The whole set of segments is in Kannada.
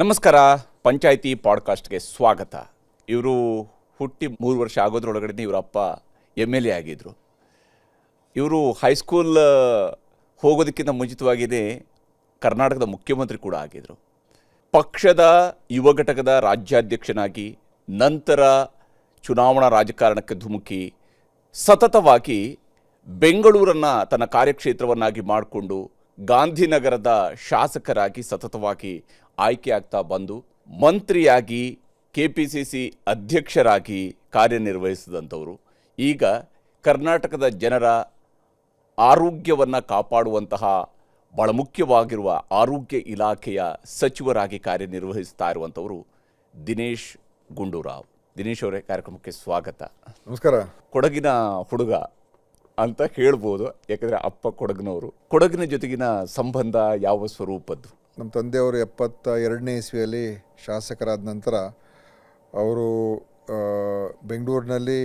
ನಮಸ್ಕಾರ. ಪಂಚಾಯಿತಿ ಪಾಡ್ಕಾಸ್ಟ್ಗೆ ಸ್ವಾಗತ. ಇವರು ಹುಟ್ಟಿ 3 ವರ್ಷ ಆಗೋದ್ರೊಳಗಡೆ ಇವರಪ್ಪ MLA ಆಗಿದ್ದರು. ಇವರು ಹೈಸ್ಕೂಲ್ ಹೋಗೋದಕ್ಕಿಂತ ಮುಂಚಿತವಾಗಿಯೇ ಕರ್ನಾಟಕದ ಮುಖ್ಯಮಂತ್ರಿ ಕೂಡ ಆಗಿದ್ದರು. ಪಕ್ಷದ ಯುವ ಘಟಕದ ರಾಜ್ಯಾಧ್ಯಕ್ಷನಾಗಿ ನಂತರ ಚುನಾವಣಾ ರಾಜಕಾರಣಕ್ಕೆ ಧುಮುಕಿ ಸತತವಾಗಿ ಬೆಂಗಳೂರನ್ನು ತನ್ನ ಕಾರ್ಯಕ್ಷೇತ್ರವನ್ನಾಗಿ ಮಾಡಿಕೊಂಡು ಗಾಂಧಿನಗರದ ಶಾಸಕರಾಗಿ ಸತತವಾಗಿ ಆಯ್ಕೆ ಆಗ್ತಾ ಬಂದು ಮಂತ್ರಿಯಾಗಿ KPCC ಅಧ್ಯಕ್ಷರಾಗಿ ಕಾರ್ಯನಿರ್ವಹಿಸಿದಂಥವರು ಈಗ ಕರ್ನಾಟಕದ ಜನರ ಆರೋಗ್ಯವನ್ನು ಕಾಪಾಡುವಂತಹ ಬಹಳ ಮುಖ್ಯವಾಗಿರುವ ಆರೋಗ್ಯ ಇಲಾಖೆಯ ಸಚಿವರಾಗಿ ಕಾರ್ಯನಿರ್ವಹಿಸ್ತಾ ಇರುವಂಥವರು ದಿನೇಶ್ ಗುಂಡೂರಾವ್. ದಿನೇಶ್ ಅವರೇ, ಕಾರ್ಯಕ್ರಮಕ್ಕೆ ಸ್ವಾಗತ. ನಮಸ್ಕಾರ. ಕೊಡಗಿನ ಹುಡುಗ ಅಂತ ಹೇಳ್ಬೋದು, ಯಾಕಂದರೆ ಅಪ್ಪ ಕೊಡಗಿನವರು. ಕೊಡಗಿನ ಜೊತೆಗಿನ ಸಂಬಂಧ ಯಾವ ಸ್ವರೂಪದ್ದು? ನಮ್ಮ ತಂದೆಯವರು 72ನೇ ಇಸ್ವಿಯಲ್ಲಿ ಶಾಸಕರಾದ ನಂತರ ಅವರು ಬೆಂಗಳೂರಿನಲ್ಲಿ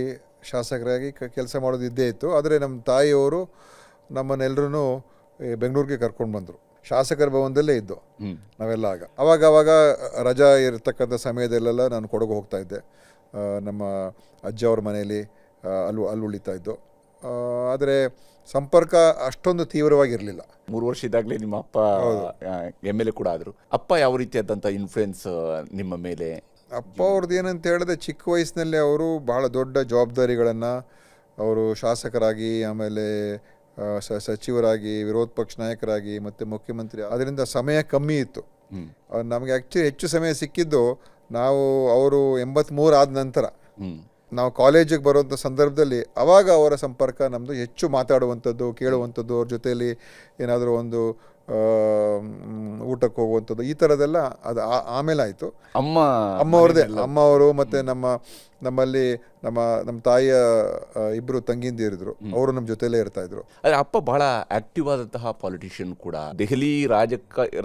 ಶಾಸಕರಾಗಿ ಕೆಲಸ ಮಾಡೋದು ಇದ್ದೇ ಇತ್ತು. ಆದರೆ ನಮ್ಮ ತಾಯಿಯವರು ನಮ್ಮನ್ನೆಲ್ಲರೂ ಬೆಂಗಳೂರಿಗೆ ಕರ್ಕೊಂಡು ಬಂದರು. ಶಾಸಕರ ಭವನದಲ್ಲೇ ಇದ್ದು ನಾವೆಲ್ಲ ಆವಾಗ ರಜಾ ಇರತಕ್ಕಂಥ ಸಮಯದಲ್ಲೆಲ್ಲ ನಾನು ಕೊಡಗು ಹೋಗ್ತಾ ಇದ್ದೆ. ನಮ್ಮ ಅಜ್ಜವ್ರ ಮನೆಯಲ್ಲಿ ಅಲ್ಲಿ ಉಳಿತಾ ಇದ್ದು. ಆದರೆ ಸಂಪರ್ಕ ಅಷ್ಟೊಂದು ತೀವ್ರವಾಗಿರಲಿಲ್ಲ. 3 ವರ್ಷ ಇದ್ದಾಗಲೇ ನಿಮ್ಮ ಅಪ್ಪ MLA ಕೂಡ ಆದರು. ಅಪ್ಪ ಯಾವ ರೀತಿಯಾದಂಥ ಇನ್ಫ್ಲುಯೆನ್ಸ್ ನಿಮ್ಮ ಮೇಲೆ? ಅಪ್ಪ ಅವ್ರದ್ದು ಏನಂತ ಹೇಳಿದ್ರೆ, ಚಿಕ್ಕ ವಯಸ್ಸಿನಲ್ಲಿ ಅವರು ಬಹಳ ದೊಡ್ಡ ಜವಾಬ್ದಾರಿಗಳನ್ನು ಅವರು ಶಾಸಕರಾಗಿ, ಆಮೇಲೆ ಸಚಿವರಾಗಿ, ವಿರೋಧ ಪಕ್ಷ ನಾಯಕರಾಗಿ ಮತ್ತು ಮುಖ್ಯಮಂತ್ರಿ, ಅದರಿಂದ ಸಮಯ ಕಮ್ಮಿ ಇತ್ತು. ನಮಗೆ ಹೆಚ್ಚು ಸಮಯ ಸಿಕ್ಕಿದ್ದು ಅವರು 83 ಆದ ನಂತರ. ನಾವು ಕಾಲೇಜಿಗೆ ಬರುವಂಥ ಸಂದರ್ಭದಲ್ಲಿ ಅವಾಗ ಅವರ ಸಂಪರ್ಕ ನಮ್ಮದು ಹೆಚ್ಚು ಮಾತಾಡುವಂಥದ್ದು, ಕೇಳುವಂಥದ್ದು, ಅವ್ರ ಜೊತೆಯಲ್ಲಿ ಏನಾದರೂ ಒಂದು ಊಟಕ್ಕೆ ಹೋಗುವಂಥದ್ದು, ಈ ಥರದ್ದೆಲ್ಲ ಅದು ಆಮೇಲೆ ಆಯಿತು. ಅಮ್ಮವರು ಮತ್ತು ನಮ್ಮಲ್ಲಿ ನಮ್ಮ ತಾಯಿಯ ಇಬ್ಬರು ತಂಗಿಂದಿರಿದ್ರು, ಅವರು ನಮ್ಮ ಜೊತೆಲೇ ಇರ್ತಾಯಿದ್ರು. ಆದರೆ ಅಪ್ಪ ಬಹಳ ಆಕ್ಟಿವ್ ಆದಂತಹ ಪಾಲಿಟಿಷಿಯನ್ ಕೂಡ. ದೆಹಲಿ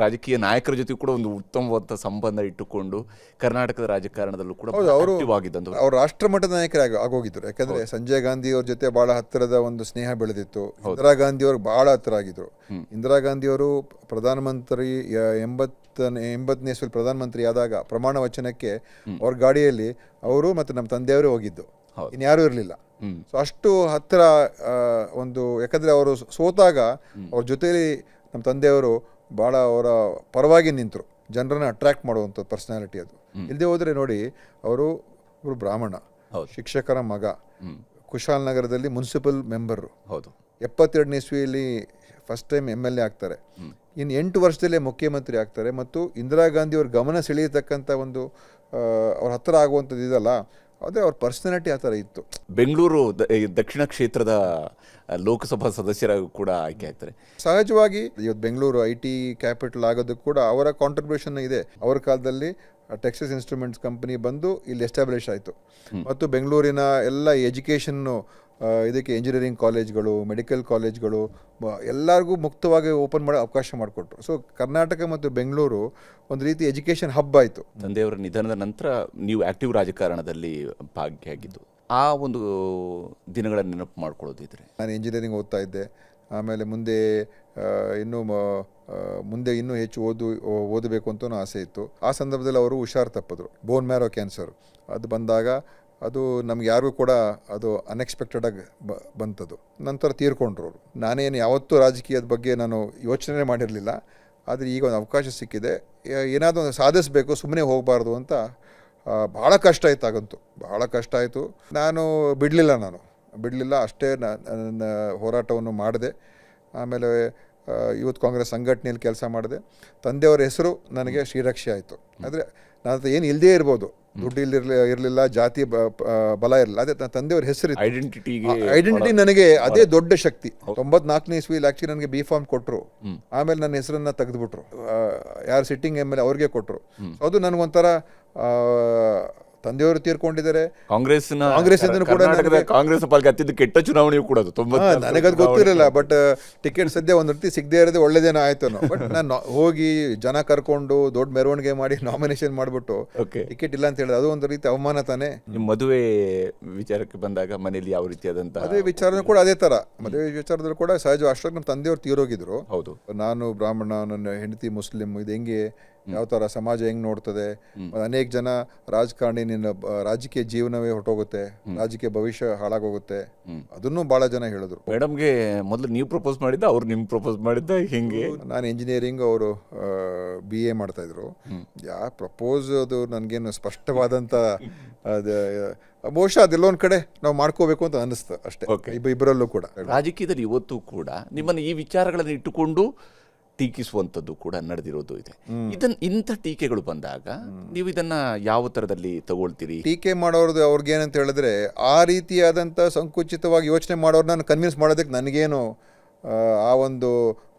ರಾಜಕೀಯ ನಾಯಕರ ಜೊತೆ ಕೂಡ ಒಂದು ಉತ್ತಮವಾದ ಸಂಬಂಧ ಇಟ್ಟುಕೊಂಡು ಕರ್ನಾಟಕದ ರಾಜಕಾರಣದಲ್ಲೂ ಕೂಡ ಆಕ್ಟಿವ್ ಆಗಿದ್ದಂಥ ಅವರು ರಾಷ್ಟ್ರಮಟ್ಟದ ನಾಯಕರಾಗಿ ಆಗೋಗಿದ್ರು. ಯಾಕಂದರೆ ಸಂಜಯ್ ಗಾಂಧಿ ಅವ್ರ ಜೊತೆ ಭಾಳ ಹತ್ತಿರದ ಒಂದು ಸ್ನೇಹ ಬೆಳೆದಿತ್ತು. ಇಂದಿರಾ ಗಾಂಧಿ ಅವ್ರಿಗೆ ಭಾಳ ಹತ್ತಿರ ಆಗಿದ್ರು. ಇಂದಿರಾ ಗಾಂಧಿ ಅವರು ಪ್ರಧಾನಮಂತ್ರಿ 80ನೇ ಇಸ್ವಿಯಲ್ಲಿ ಪ್ರಧಾನಮಂತ್ರಿ ಆದಾಗ ಪ್ರಮಾಣ ವಚನಕ್ಕೆ ಅವ್ರ ಗಾಡಿಯಲ್ಲಿ ಅವರು ಮತ್ತು ನಮ್ಮ ತಂದೆಯವರೇ ಹೋಗಿದ್ದು, ಇನ್ಯಾರೂ ಇರಲಿಲ್ಲ. ಸೊ ಅಷ್ಟು ಹತ್ತಿರ ಒಂದು, ಯಾಕಂದರೆ ಅವರು ಸೋತಾಗ ಅವ್ರ ಜೊತೆಲಿ ನಮ್ಮ ತಂದೆಯವರು ಭಾಳ ಅವರ ಪರವಾಗಿ ನಿಂತರು, ಜನರನ್ನ ಅಟ್ರಾಕ್ಟ್ ಮಾಡುವಂಥ ಪರ್ಸನಾಲಿಟಿ ಅದು. ಇಲ್ಲದೆ ಹೋದರೆ ನೋಡಿ, ಅವರು ಬ್ರಾಹ್ಮಣ, ಶಿಕ್ಷಕರ ಮಗ, ಕುಶಾಲನಗರದಲ್ಲಿ ಮುನ್ಸಿಪಲ್ ಮೆಂಬರು, 72ನೇ ಇಸ್ವಿಯಲ್ಲಿ ಫಸ್ಟ್ ಟೈಮ್ MLA ಆಗ್ತಾರೆ. ಇನ್ನು 8 ವರ್ಷದಲ್ಲೇ ಮುಖ್ಯಮಂತ್ರಿ ಆಗ್ತಾರೆ. ಮತ್ತು ಇಂದಿರಾ ಗಾಂಧಿ ಅವ್ರ ಗಮನ ಸೆಳೆಯತಕ್ಕಂಥ ಒಂದು ಅವ್ರ ಹತ್ತಿರ ಆಗುವಂಥದ್ದು ಇದಲ್ಲ, ಆದರೆ ಅವ್ರ ಪರ್ಸನಾಲಿಟಿ ಆ ಥರ ಇತ್ತು. ಬೆಂಗಳೂರು ದಕ್ಷಿಣ ಕ್ಷೇತ್ರದ ಲೋಕಸಭಾ ಸದಸ್ಯರಾಗಿ ಕೂಡ ಆಯ್ಕೆ ಆಗ್ತಾರೆ. ಸಹಜವಾಗಿ ಇವತ್ತು ಬೆಂಗಳೂರು IT ಕ್ಯಾಪಿಟಲ್ ಆಗೋದಕ್ಕೆ ಕೂಡ ಅವರ ಕಾಂಟ್ರಿಬ್ಯೂಷನ್ ಇದೆ. ಅವರ ಕಾಲದಲ್ಲಿ ಟೆಕ್ಸಸ್ ಇನ್ಸ್ಟ್ರೂಮೆಂಟ್ಸ್ ಕಂಪನಿ ಬಂದು ಇಲ್ಲಿ ಎಸ್ಟಾಬ್ಲಿಷ್ ಆಯಿತು. ಮತ್ತು ಬೆಂಗಳೂರಿನ ಎಲ್ಲ ಎಜುಕೇಷನ್ನು, ಇದಕ್ಕೆ ಇಂಜಿನಿಯರಿಂಗ್ ಕಾಲೇಜ್ಗಳು, ಮೆಡಿಕಲ್ ಕಾಲೇಜ್ಗಳು ಎಲ್ಲರಿಗೂ ಮುಕ್ತವಾಗಿ ಓಪನ್ ಮಾಡೋ ಅವಕಾಶ ಮಾಡಿಕೊಟ್ರು. ಸೊ ಕರ್ನಾಟಕ ಮತ್ತು ಬೆಂಗಳೂರು ಒಂದು ರೀತಿ ಎಜುಕೇಷನ್ ಹಬ್ ಆಯಿತು. ತಂದೆಯವರ ನಿಧನದ ನಂತರ ನೀವು ಆಕ್ಟಿವ್ ರಾಜಕಾರಣದಲ್ಲಿ ಭಾಗಿಯಾಗಿದ್ದು, ಆ ಒಂದು ದಿನಗಳನ್ನು ನೆನಪು ಮಾಡ್ಕೊಳ್ಳೋದಿದ್ರೆ? ನಾನು ಇಂಜಿನಿಯರಿಂಗ್ ಓದ್ತಾ ಇದ್ದೆ. ಆಮೇಲೆ ಮುಂದೆ ಇನ್ನೂ ಹೆಚ್ಚು ಓದಬೇಕು ಅಂತಲೂ ಆಸೆ ಇತ್ತು. ಆ ಸಂದರ್ಭದಲ್ಲಿ ಅವರು ಹುಷಾರು ತಪ್ಪಿದ್ರು, ಬೋನ್ ಮ್ಯಾರೋ ಕ್ಯಾನ್ಸರ್. ಅದು ಬಂದಾಗ ಅದು ನಮ್ಗೆ ಯಾರಿಗೂ ಕೂಡ ಅದು ಅನ್ಎಕ್ಸ್ಪೆಕ್ಟೆಡಾಗಿ ಬಂತದು. ನಂತರ ತೀರ್ಕೊಂಡ್ರು ಅವರು. ನಾನೇನು ಯಾವತ್ತೂ ರಾಜಕೀಯದ ಬಗ್ಗೆ ನಾನು ಯೋಚನೆ ಮಾಡಿರಲಿಲ್ಲ. ಆದರೆ ಈಗ ಒಂದು ಅವಕಾಶ ಸಿಕ್ಕಿದೆ, ಏನಾದರೂ ಒಂದು ಸಾಧಿಸಬೇಕು, ಸುಮ್ಮನೆ ಹೋಗಬಾರ್ದು ಅಂತ ಭಾಳ ಕಷ್ಟ ಆಯಿತು. ಆಗಂತೂ ಭಾಳ ಕಷ್ಟ ಆಯಿತು. ನಾನು ಬಿಡಲಿಲ್ಲ, ಅಷ್ಟೇ ನನ್ನ ಹೋರಾಟವನ್ನು ಮಾಡಿದೆ. ಆಮೇಲೆ ಯೂತ್ ಕಾಂಗ್ರೆಸ್ ಸಂಘಟನೆಯಲ್ಲಿ ಕೆಲಸ ಮಾಡಿದೆ. ತಂದೆಯವರ ಹೆಸರು ನನಗೆ ಶ್ರೀರಕ್ಷೆ ಆಯಿತು. ಆದರೆ ನನ್ನ ಹತ್ರ ಏನು ಇಲ್ಲದೇ ಇರ್ಬೋದು, ದುಡ್ಡು ಇರಲಿಲ್ಲ, ಜಾತಿ ಬಲ ಇರಲಿಲ್ಲ, ಅದೇ ನನ್ನ ತಂದೆಯವ್ರ ಹೆಸರು, ಐಡೆಂಟಿಟಿ ನನಗೆ ಅದೇ ದೊಡ್ಡ ಶಕ್ತಿ. 94ನೇ ಇಸ್ವಿಯಲ್ಲಿ ಆ್ಯಕ್ಚುಲಿ ನನಗೆ B.Pharm ಕೊಟ್ಟರು. ಆಮೇಲೆ ನನ್ನ ಹೆಸರನ್ನು ತೆಗೆದುಬಿಟ್ರು. ಯಾರು ಸಿಟ್ಟಿಂಗ್ MLA ಅವ್ರಿಗೆ ಕೊಟ್ಟರು. ಅದು ನನಗೊಂಥರ, ತಂದೆಯವರು ತೀರ್ಕೊಂಡಿದ್ದಾರೆ. ಕಾಂಗ್ರೆಸ್ ಪಾಲ್ಗೆ ಅತ್ಯಂತ ಕೆಟ್ಟ ಚುನಾವಣೆಯೂ ಕೂಡ ಅದು. ನನಗದು ಗೊತ್ತಿರಲಿಲ್ಲ. ಬಟ್ ಟಿಕೆಟ್ ಸದ್ಯ ಒಂದು ರೀತಿ ಸಿಗದೇ ಇರೋದೇ ಒಳ್ಳೇದೇನೋ ಆಯ್ತು. ಬಟ್ ನಾನು ಹೋಗಿ ಜನ ಕರ್ಕೊಂಡು ದೊಡ್ಡ ಮೆರವಣಿಗೆ ಮಾಡಿ ನಾಮಿನೇಷನ್ ಮಾಡಿಬಿಟ್ಟು ಟಿಕೆಟ್ ಇಲ್ಲ ಅಂತ ಹೇಳಿದ್ರೆ ಅದು ಒಂದು ರೀತಿ ಅವಮಾನ ತಾನೇ. ನಿಮ್ಮ ಮದುವೆ ವಿಚಾರಕ್ಕೆ ಬಂದಾಗ ಮನೆಯಲ್ಲಿ ಯಾವ ರೀತಿಯಾದಂಥ ಮದುವೆ ವಿಚಾರ ಕೂಡ ಅದೇ ಥರ. ಮದುವೆ ವಿಚಾರದಲ್ಲಿ ಕೂಡ ಸಹಜ ಅಷ್ಟೊಂದು ನಮ್ಮ ತಂದೆಯವರು ತೀರೋಗಿದ್ರು. ಹೌದು. ನಾನು ಬ್ರಾಹ್ಮಣ, ನನ್ನ ಹೆಂಡತಿ ಮುಸ್ಲಿಂ, ಇದು ಹೆಂಗೆ ಯಾವ ಥರ ಸಮಾಜ ಹೆಂಗೆ ನೋಡ್ತದೆ. ಅನೇಕ ಜನ ರಾಜಕಾರಣಿ ನಿನ್ನ ರಾಜಕೀಯ ಜೀವನವೇ ಹೊರಟೋಗುತ್ತೆ, ರಾಜಕೀಯ ಭವಿಷ್ಯ ಹಾಳಾಗೋಗುತ್ತೆ, ಅದನ್ನು ಭಾಳ ಜನ ಹೇಳಿದ್ರು. ಮೇಡಮ್ಗೆ ಮೊದಲು ನೀವು ಪ್ರಪೋಸ್ ಮಾಡಿದ್ದ, ಅವ್ರು ನಿಮ್ಗೆ ಪ್ರಪೋಸ್ ಮಾಡಿದ್ದ, ಹಿಂಗೆ? ನಾನು ಇಂಜಿನಿಯರಿಂಗ್, ಅವರು BA ಮಾಡ್ತಾಯಿದ್ರು. ಪ್ರಪೋಸ್ ಅದು ನನಗೇನು ಸ್ಪಷ್ಟವಾದಂಥ ಅದು ಬಹುಶಃ ಅದೆಲ್ಲೊಂದು ಕಡೆ ನಾವು ಮಾಡ್ಕೋಬೇಕು ಅಂತ ಅನ್ನಿಸ್ತು ಅಷ್ಟೇ. ಇಬ್ಬರಲ್ಲೂ ಕೂಡ ರಾಜಕೀಯದಲ್ಲಿ ಇವತ್ತು ಕೂಡ ನಿಮ್ಮನ್ನು ಈ ವಿಚಾರಗಳನ್ನು ಇಟ್ಟುಕೊಂಡು ಟೀಕಿಸುವಂಥದ್ದು ಕೂಡ ನಡೆದಿರೋದು ಇದೆ. ಇಂಥ ಟೀಕೆಗಳು ಬಂದಾಗ ನೀವು ಇದನ್ನ ಯಾವ ಥರದಲ್ಲಿ ತಗೊಳ್ತೀರಿ? ಟೀಕೆ ಮಾಡೋರ್ದು ಅವ್ರಿಗೇನಂತ ಹೇಳಿದ್ರೆ, ಆ ರೀತಿಯಾದಂಥ ಸಂಕುಚಿತವಾಗಿ ಯೋಚನೆ ಮಾಡೋರ್ನ ಕನ್ವಿನ್ಸ್ ಮಾಡೋದಕ್ಕೆ ನನಗೇನು ಆ ಒಂದು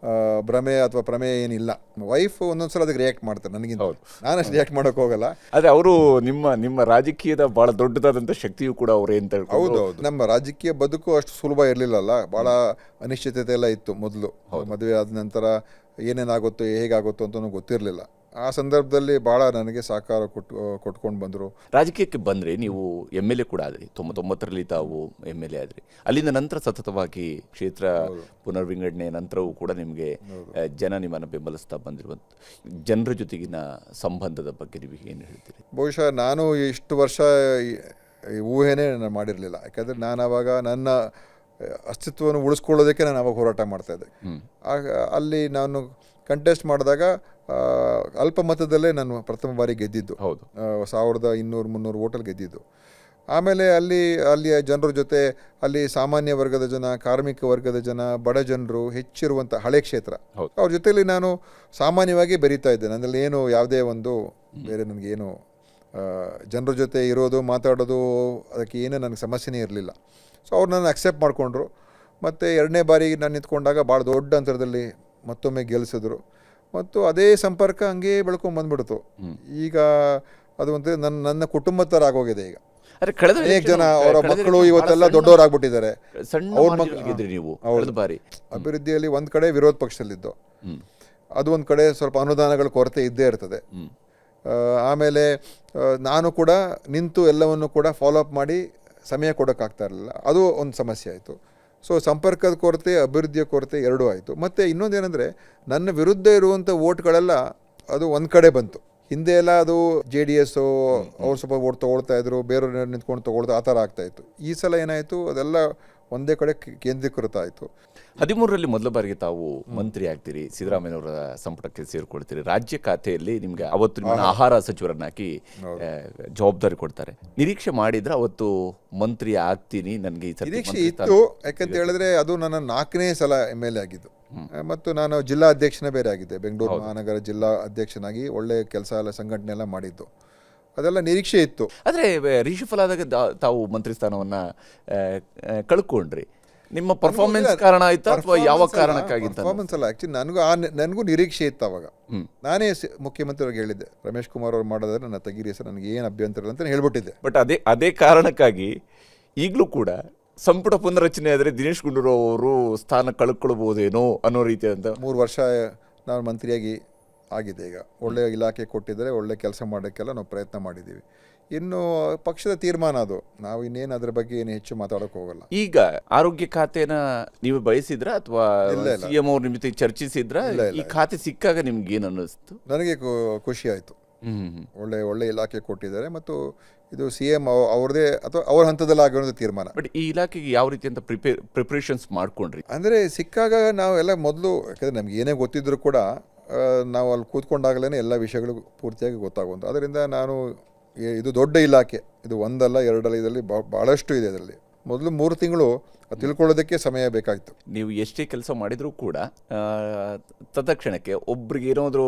ಭ್ರಮೆ ಅಥವಾ ಪ್ರಮೇಯ ಏನಿಲ್ಲ. ವೈಫ್ ಒಂದೊಂದ್ಸಲ ಅದಕ್ಕೆ ರಿಯಾಕ್ಟ್ ಮಾಡ್ತಾರೆ, ನನಗಿಂತ ನಾನಷ್ಟು ರಿಯಾಕ್ಟ್ ಮಾಡೋಕೆ ಹೋಗಲ್ಲ. ಅದೇ ಅವರು ನಿಮ್ಮ ರಾಜಕೀಯದ ಭಾಳ ದೊಡ್ಡದಾದಂಥ ಶಕ್ತಿಯು ಕೂಡ ಅವರೇ ಅಂತ. ಹೌದು, ನಮ್ಮ ರಾಜಕೀಯ ಬದುಕು ಅಷ್ಟು ಸುಲಭ ಇರಲಿಲ್ಲಲ್ಲ, ಭಾಳ ಅನಿಶ್ಚಿತತೆ ಎಲ್ಲ ಇತ್ತು. ಮೊದಲು ಮದುವೆ ಆದ ನಂತರ ಏನೇನಾಗುತ್ತೋ ಹೇಗಾಗುತ್ತೋ ಅಂತಲೂ ಗೊತ್ತಿರಲಿಲ್ಲ. ಆ ಸಂದರ್ಭದಲ್ಲಿ ಭಾಳ ನನಗೆ ಸಹಕಾರ ಕೊಟ್ಕೊಂಡು ಬಂದರು. ರಾಜಕೀಯಕ್ಕೆ ಬಂದರೆ ನೀವು MLA ಕೂಡ ಆದ್ರಿ, 99ರಲ್ಲಿ ತಾವು MLA ಆದ್ರಿ. ಅಲ್ಲಿಂದ ನಂತರ ಸತತವಾಗಿ ಕ್ಷೇತ್ರ ಪುನರ್ವಿಂಗಡಣೆ ನಂತರವೂ ಕೂಡ ನಿಮಗೆ ಜನ ನಿಮ್ಮನ್ನು ಬೆಂಬಲಿಸ್ತಾ ಬಂದಿರುವಂಥ ಜನರ ಜೊತೆಗಿನ ಸಂಬಂಧದ ಬಗ್ಗೆ ನೀವು ಏನು ಹೇಳ್ತೀರಿ? ಬಹುಶಃ ನಾನು ಇಷ್ಟು ವರ್ಷ ಊಹೆನೇ ನಾನು ಮಾಡಿರಲಿಲ್ಲ. ಯಾಕಂದರೆ ನಾನು ಆವಾಗ ನನ್ನ ಅಸ್ತಿತ್ವವನ್ನು ಉಳಿಸ್ಕೊಳ್ಳೋದಕ್ಕೆ ನಾನು ಅವಾಗ ಹೋರಾಟ ಮಾಡ್ತಾಯಿದ್ದೆ. ಅಲ್ಲಿ ನಾನು ಕಂಟೆಸ್ಟ್ ಮಾಡಿದಾಗ ಅಲ್ಪ ಮತದಲ್ಲೇ ನಾನು ಪ್ರಥಮ ಬಾರಿ ಗೆದ್ದಿದ್ದು. 1200-300 ಓಟಲ್ಲಿ ಗೆದ್ದಿದ್ದು. ಆಮೇಲೆ ಅಲ್ಲಿಯ ಜನರ ಜೊತೆ, ಅಲ್ಲಿ ಸಾಮಾನ್ಯ ವರ್ಗದ ಜನ, ಕಾರ್ಮಿಕ ವರ್ಗದ ಜನ, ಬಡ ಜನರು ಹೆಚ್ಚಿರುವಂಥ ಹಳೆ ಕ್ಷೇತ್ರ, ಅವ್ರ ಜೊತೆಯಲ್ಲಿ ನಾನು ಸಾಮಾನ್ಯವಾಗಿ ಬೆರೀತಾ ಇದ್ದೆ. ನನ್ನಲ್ಲಿ ಏನು ಯಾವುದೇ ಒಂದು ಬೇರೆ ನನಗೇನು ಜನರ ಜೊತೆ ಇರೋದು, ಮಾತಾಡೋದು, ಅದಕ್ಕೆ ಏನೂ ನನಗೆ ಸಮಸ್ಯೆನೇ ಇರಲಿಲ್ಲ. ಸೊ ಅವ್ರು ನನ್ನ ಅಕ್ಸೆಪ್ಟ್ ಮಾಡಿಕೊಂಡ್ರು. ಮತ್ತು 2ನೇ ಬಾರಿ ನಾನು ನಿಂತ್ಕೊಂಡಾಗ ಭಾಳ ದೊಡ್ಡ ಅಂತರದಲ್ಲಿ ಮತ್ತೊಮ್ಮೆ ಗೆಲ್ಲಿಸಿದ್ರು. ಮತ್ತು ಅದೇ ಸಂಪರ್ಕ ಹಂಗೆ ಬೆಳ್ಕೊಂಡ್ಬಂದ್ಬಿಡ್ತು. ಈಗ ಅದು ಒಂದು ನನ್ನ ಕುಟುಂಬದ ಥರ ಆಗೋಗಿದೆ. ಈಗ ಅನೇಕ ಜನ ಅವರ ಮಕ್ಕಳು ಇವತ್ತೆಲ್ಲ ದೊಡ್ಡವರಾಗ್ಬಿಟ್ಟಿದ್ದಾರೆ. ಅವ್ರ ಮಕ್ಕಳು ಬಾರಿ ಅಭಿವೃದ್ಧಿಯಲ್ಲಿ ಒಂದು ಕಡೆ ವಿರೋಧ ಪಕ್ಷದಲ್ಲಿದ್ದು, ಅದು ಒಂದು ಕಡೆ ಸ್ವಲ್ಪ ಅನುದಾನಗಳ ಕೊರತೆ ಇದ್ದೇ ಇರ್ತದೆ. ಆಮೇಲೆ ನಾನು ಕೂಡ ನಿಂತು ಎಲ್ಲವನ್ನು ಕೂಡ ಫಾಲೋ ಅಪ್ ಮಾಡಿ ಸಮಯ ಕೊಡೋಕ್ಕಾಗ್ತಾ ಇರಲಿಲ್ಲ, ಅದು ಒಂದು ಸಮಸ್ಯೆ ಆಯಿತು. ಸೊ ಸಂಪರ್ಕದ ಕೊರತೆ, ಅಭಿವೃದ್ಧಿಯ ಕೊರತೆ ಎರಡೂ ಆಯಿತು. ಮತ್ತು ಇನ್ನೊಂದೇನೆಂದರೆ, ನನ್ನ ವಿರುದ್ಧ ಇರುವಂಥ ಓಟ್ಗಳೆಲ್ಲ ಅದು ಒಂದು ಕಡೆ ಬಂತು. ಹಿಂದೆ ಎಲ್ಲ ಅದು JDS ಅವ್ರು ಸ್ವಲ್ಪ ಓಟ್ ತೊಗೊಳ್ತಾ ಇದ್ರು, ಬೇರೆಯವ್ರು ನಿಂತ್ಕೊಂಡು ತೊಗೊಳ್ತಾ, ಆ ಥರ ಆಗ್ತಾಯಿತ್ತು. ಈ ಸಲ ಏನಾಯಿತು, ಅದೆಲ್ಲ ಒಂದೇ ಕಡೆ ಕೇಂದ್ರೀಕೃತ ಆಯಿತು. 13ರಲ್ಲಿ ಮೊದಲ ಬಾರಿಗೆ ತಾವು ಮಂತ್ರಿ ಆಗ್ತೀರಿ, ಸಿದ್ದರಾಮಯ್ಯನವರ ಸಂಪುಟಕ್ಕೆ ಸೇರಿಕೊಳ್ತೀರಿ. ರಾಜ್ಯ ಖಾತೆಯಲ್ಲಿ ನಿಮ್ಗೆ ಅವತ್ತು ನಿಮ್ಮ ಆಹಾರ ಸಚಿವರನ್ನ ಹಾಕಿ ಜವಾಬ್ದಾರಿ ಕೊಡ್ತಾರೆ. ನಿರೀಕ್ಷೆ ಮಾಡಿದ್ರೆ ಅವತ್ತು ಮಂತ್ರಿ ಆಗ್ತೀನಿ, ನನಗೆ ನಿರೀಕ್ಷೆ ಇತ್ತು. ಯಾಕಂತ ಹೇಳಿದ್ರೆ ಅದು ನನ್ನ 4ನೇ ಸಲ MLA ಆಗಿದ್ದು. ಮತ್ತು ನಾನು ಜಿಲ್ಲಾ ಅಧ್ಯಕ್ಷನೇ ಬೇರೆ ಆಗಿದ್ದೆ, ಬೆಂಗಳೂರು ಮಹಾನಗರ ಜಿಲ್ಲಾ ಅಧ್ಯಕ್ಷನಾಗಿ ಒಳ್ಳೆ ಕೆಲಸ ಎಲ್ಲ ಸಂಘಟನೆ ಎಲ್ಲ ಮಾಡಿದ್ದು. ಅದೆಲ್ಲ ನಿರೀಕ್ಷೆ ಇತ್ತು. ಆದರೆ ರಿಷಫಲ್ ಆದಾಗ ತಾವು ಮಂತ್ರಿ ಸ್ಥಾನವನ್ನು ಕಳ್ಕೊಂಡ್ರಿ. ನಿಮ್ಮ ಪರ್ಫಾರ್ಮೆನ್ಸ್ ಕಾರಣ ಆಯ್ತಾ ಅಥವಾ ಯಾವ ಕಾರಣಕ್ಕಾಗಿ? ಪರ್ಫಾರ್ಮೆನ್ಸ್ ಅಲ್ಲ, ಆ್ಯಕ್ಚುಲಿ ನನಗೂ ನಿರೀಕ್ಷೆ ಇತ್ತು ಅವಾಗ. ನಾನೇ ಮುಖ್ಯಮಂತ್ರಿಯವ್ರಿಗೆ ಹೇಳಿದ್ದೆ, ರಮೇಶ್ ಕುಮಾರ್ ಅವ್ರು ಮಾಡೋದ್ರೆ ನನ್ನ ತೆಗೀರಿ ಸರ್, ನನಗೆ ಏನು ಅಭ್ಯಂತರ ಇಲ್ಲ ಅಂತ ಹೇಳ್ಬಿಟ್ಟಿದ್ದೆ. ಬಟ್ ಅದೇ ಕಾರಣಕ್ಕಾಗಿ ಈಗಲೂ ಕೂಡ ಸಂಪುಟ ಪುನರಚನೆ ಆದರೆ ದಿನೇಶ್ ಗುಂಡೂರಾವ್ ಅವರು ಸ್ಥಾನ ಕಳ್ಕೊಳ್ಬೋದೇನೋ ಅನ್ನೋ ರೀತಿಯಾದಂಥ 3 ವರ್ಷ ನಾನು ಮಂತ್ರಿಯಾಗಿ ಆಗಿದೆ. ಈಗ ಒಳ್ಳೆಯ ಇಲಾಖೆ ಕೊಟ್ಟಿದ್ದರೆ ಒಳ್ಳೆ ಕೆಲಸ ಮಾಡೋಕ್ಕೆಲ್ಲ ನಾವು ಪ್ರಯತ್ನ ಮಾಡಿದ್ದೀವಿ. ಇನ್ನು ಪಕ್ಷದ ತೀರ್ಮಾನ ಅದು, ನಾವು ಇನ್ನೇನು ಅದ್ರ ಬಗ್ಗೆ ಏನು ಹೆಚ್ಚು ಮಾತಾಡೋಕೆ ಹೋಗಲ್ಲ. ಈಗ ಆರೋಗ್ಯ ಖಾತೆನ ನೀವು ಬಯಸಿದ್ರ ಅಥವಾ CM ಅವ್ರ ನಿಮ್ಮ ಜೊತೆ ಚರ್ಚಿಸಿದ್ರ? ಈ ಖಾತೆ ಸಿಕ್ಕಾಗ ನಿಮ್ಗೆ ಏನು ಅನ್ನಿಸ್ತು? ನನಗೆ ಖುಷಿ ಆಯಿತು. ಒಳ್ಳೆ ಇಲಾಖೆ ಕೊಟ್ಟಿದ್ದಾರೆ ಮತ್ತು ಇದು CM ಅವ್ರದೇ ಅಥವಾ ಅವ್ರ ಹಂತದಲ್ಲಿ ಆಗಿರೋದು ತೀರ್ಮಾನ. ಬಟ್ ಈ ಇಲಾಖೆಗೆ ಯಾವ ರೀತಿ ಅಂತ ಪ್ರಿಪ್ರೇಷನ್ಸ್ ಮಾಡ್ಕೊಂಡ್ರಿ? ಅಂದರೆ ಸಿಕ್ಕಾಗ ನಾವೆಲ್ಲ ಮೊದಲು, ಯಾಕಂದರೆ ನಮ್ಗೆ ಏನೇ ಗೊತ್ತಿದ್ರು ಕೂಡ ನಾವು ಅಲ್ಲಿ ಕೂತ್ಕೊಂಡಾಗಲೇ ಎಲ್ಲ ವಿಷಯಗಳು ಪೂರ್ತಿಯಾಗಿ ಗೊತ್ತಾಗುವಂಥ. ಅದರಿಂದ ನಾನು ಇದು ದೊಡ್ಡ ಇಲಾಖೆ, ಇದು ಒಂದಲ್ಲ ಎರಡಲ್ಲ, ಇದರಲ್ಲಿ ಭಾಳಷ್ಟು ಇದೆ. ಇದರಲ್ಲಿ ಮೊದಲು 3 ತಿಂಗಳು ತಿಳ್ಕೊಳ್ಳೋದಕ್ಕೆ ಸಮಯ ಬೇಕಾಗಿತ್ತು. ನೀವು ಎಷ್ಟೇ ಕೆಲಸ ಮಾಡಿದರೂ ಕೂಡ ತತ್ಕ್ಷಣಕ್ಕೆ ಒಬ್ರಿಗೆ ಏನಾದರೂ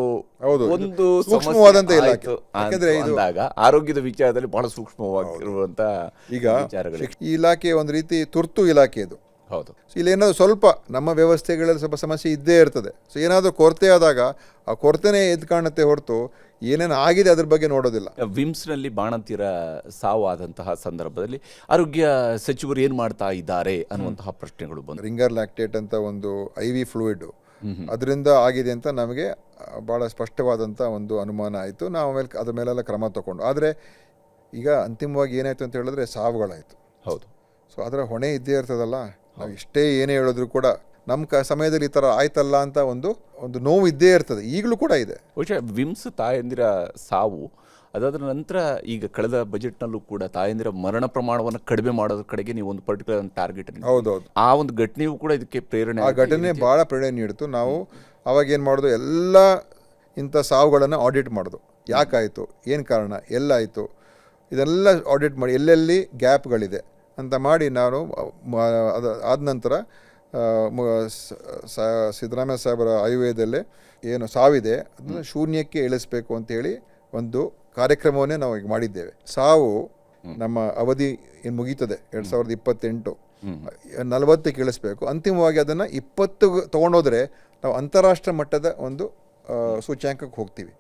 ಒಂದು ಸೂಕ್ಷ್ಮವಾದಂಥ ಇಲಾಖೆ, ಯಾಕಂದ್ರೆ ಇದಾಗ ಆರೋಗ್ಯದ ವಿಚಾರದಲ್ಲಿ ಬಹಳ ಸೂಕ್ಷ್ಮವಾಗಿರುವಂಥ ಈಗ ಈ ಇಲಾಖೆ ಒಂದು ರೀತಿ ತುರ್ತು ಇಲಾಖೆ ಇದು. ಹೌದು. ಇಲ್ಲೇನಾದರೂ ಸ್ವಲ್ಪ ನಮ್ಮ ವ್ಯವಸ್ಥೆಗಳಲ್ಲಿ ಸ್ವಲ್ಪ ಸಮಸ್ಯೆ ಇದ್ದೇ ಇರ್ತದೆ. ಸೊ ಏನಾದರೂ ಕೊರತೆ ಆದಾಗ ಆ ಕೊರತೆನೇ ಎದ್ದು ಕಾಣುತ್ತೆ ಹೊರತು ಏನೇನು ಆಗಿದೆ ಅದ್ರ ಬಗ್ಗೆ ನೋಡೋದಿಲ್ಲ. ವಿಮ್ಸ್ನಲ್ಲಿ ಬಾಣಂತಿಯರ ಸಾವು ಆದಂತಹ ಸಂದರ್ಭದಲ್ಲಿ ಆರೋಗ್ಯ ಸಚಿವರು ಏನು ಮಾಡ್ತಾ ಇದ್ದಾರೆ ಅನ್ನುವಂತಹ ಪ್ರಶ್ನೆಗಳು ಬಂದು, ರಿಂಗರ್ ಲ್ಯಾಕ್ಟೇಟ್ ಅಂತ ಒಂದು IV ಫ್ಲೂಯಿಡ್ ಅದರಿಂದ ಆಗಿದೆ ಅಂತ ನಮಗೆ ಭಾಳ ಸ್ಪಷ್ಟವಾದಂಥ ಒಂದು ಅನುಮಾನ ಆಯಿತು. ನಾವು ಆಮೇಲೆ ಅದ್ರ ಮೇಲೆಲ್ಲ ಕ್ರಮ ತಗೊಂಡು, ಆದರೆ ಈಗ ಅಂತಿಮವಾಗಿ ಏನಾಯಿತು ಅಂತ ಹೇಳಿದ್ರೆ ಸಾವುಗಳಾಯಿತು. ಹೌದು. ಸೊ ಅದರ ಹೊಣೆ ಇದ್ದೇ ಇರ್ತದಲ್ಲ. ನಾವು ಎಷ್ಟೇ ಏನೇ ಹೇಳಿದ್ರು ಕೂಡ ನಮ್ಮ ಸಮಯದಲ್ಲಿ ಈ ಥರ ಆಯ್ತಲ್ಲ ಅಂತ ಒಂದು ನೋವು ಇದ್ದೇ ಇರ್ತದೆ, ಈಗಲೂ ಕೂಡ ಇದೆ. ಬಹುಶಃ ವಿಮ್ಸ್ ತಾಯಂದಿರ ಸಾವು ಅದಾದ ನಂತರ ಈಗ ಕಳೆದ ಬಜೆಟ್ನಲ್ಲೂ ಕೂಡ ತಾಯಂದಿರ ಮರಣ ಪ್ರಮಾಣವನ್ನು ಕಡಿಮೆ ಮಾಡೋದ್ರ ಕಡೆಗೆ ನೀವು ಒಂದು ಪರ್ಟಿಕ್ಯುಲರ್ ಟಾರ್ಗೆಟ್ ಹೌದೌದು, ಆ ಒಂದು ಘಟನೆಯೂ ಕೂಡ ಇದಕ್ಕೆ ಪ್ರೇರಣೆ. ಆ ಘಟನೆ ಭಾಳ ಪ್ರೇರಣೆ ನೀಡಿತು. ನಾವು ಅವಾಗ ಏನು ಮಾಡೋದು, ಎಲ್ಲ ಇಂಥ ಸಾವುಗಳನ್ನು ಆಡಿಟ್ ಮಾಡೋದು, ಯಾಕಾಯಿತು, ಏನು ಕಾರಣ, ಎಲ್ಲಾಯಿತು, ಇದೆಲ್ಲ ಆಡಿಟ್ ಮಾಡಿ ಎಲ್ಲೆಲ್ಲಿ ಗ್ಯಾಪ್ಗಳಿದೆ ಅಂತ ಮಾಡಿ ನಾನು ಅದು ಆದ ನಂತರ ಸಿದ್ದರಾಮಯ್ಯ ಸಾಹೇಬರ ಆಯುರ್ವೇದದಲ್ಲೇ ಏನು ಸಾವಿದೆ ಅದನ್ನು ಶೂನ್ಯಕ್ಕೆ ಇಳಿಸ್ಬೇಕು ಅಂತೇಳಿ ಒಂದು ಕಾರ್ಯಕ್ರಮವನ್ನೇ ನಾವು ಈಗ ಮಾಡಿದ್ದೇವೆ. ಸಾವು ನಮ್ಮ ಅವಧಿ ಏನು ಮುಗೀತದೆ 2028 40ಕ್ಕೆ ಇಳಿಸ್ಬೇಕು. ಅಂತಿಮವಾಗಿ ಅದನ್ನು 20 ತೊಗೊಂಡೋದ್ರೆ ನಾವು ಅಂತಾರಾಷ್ಟ್ರೀಯ ಮಟ್ಟದ ಒಂದು ಸೂಚ್ಯಾಂಕಕ್ಕೆ ಹೋಗ್ತೀವಿ.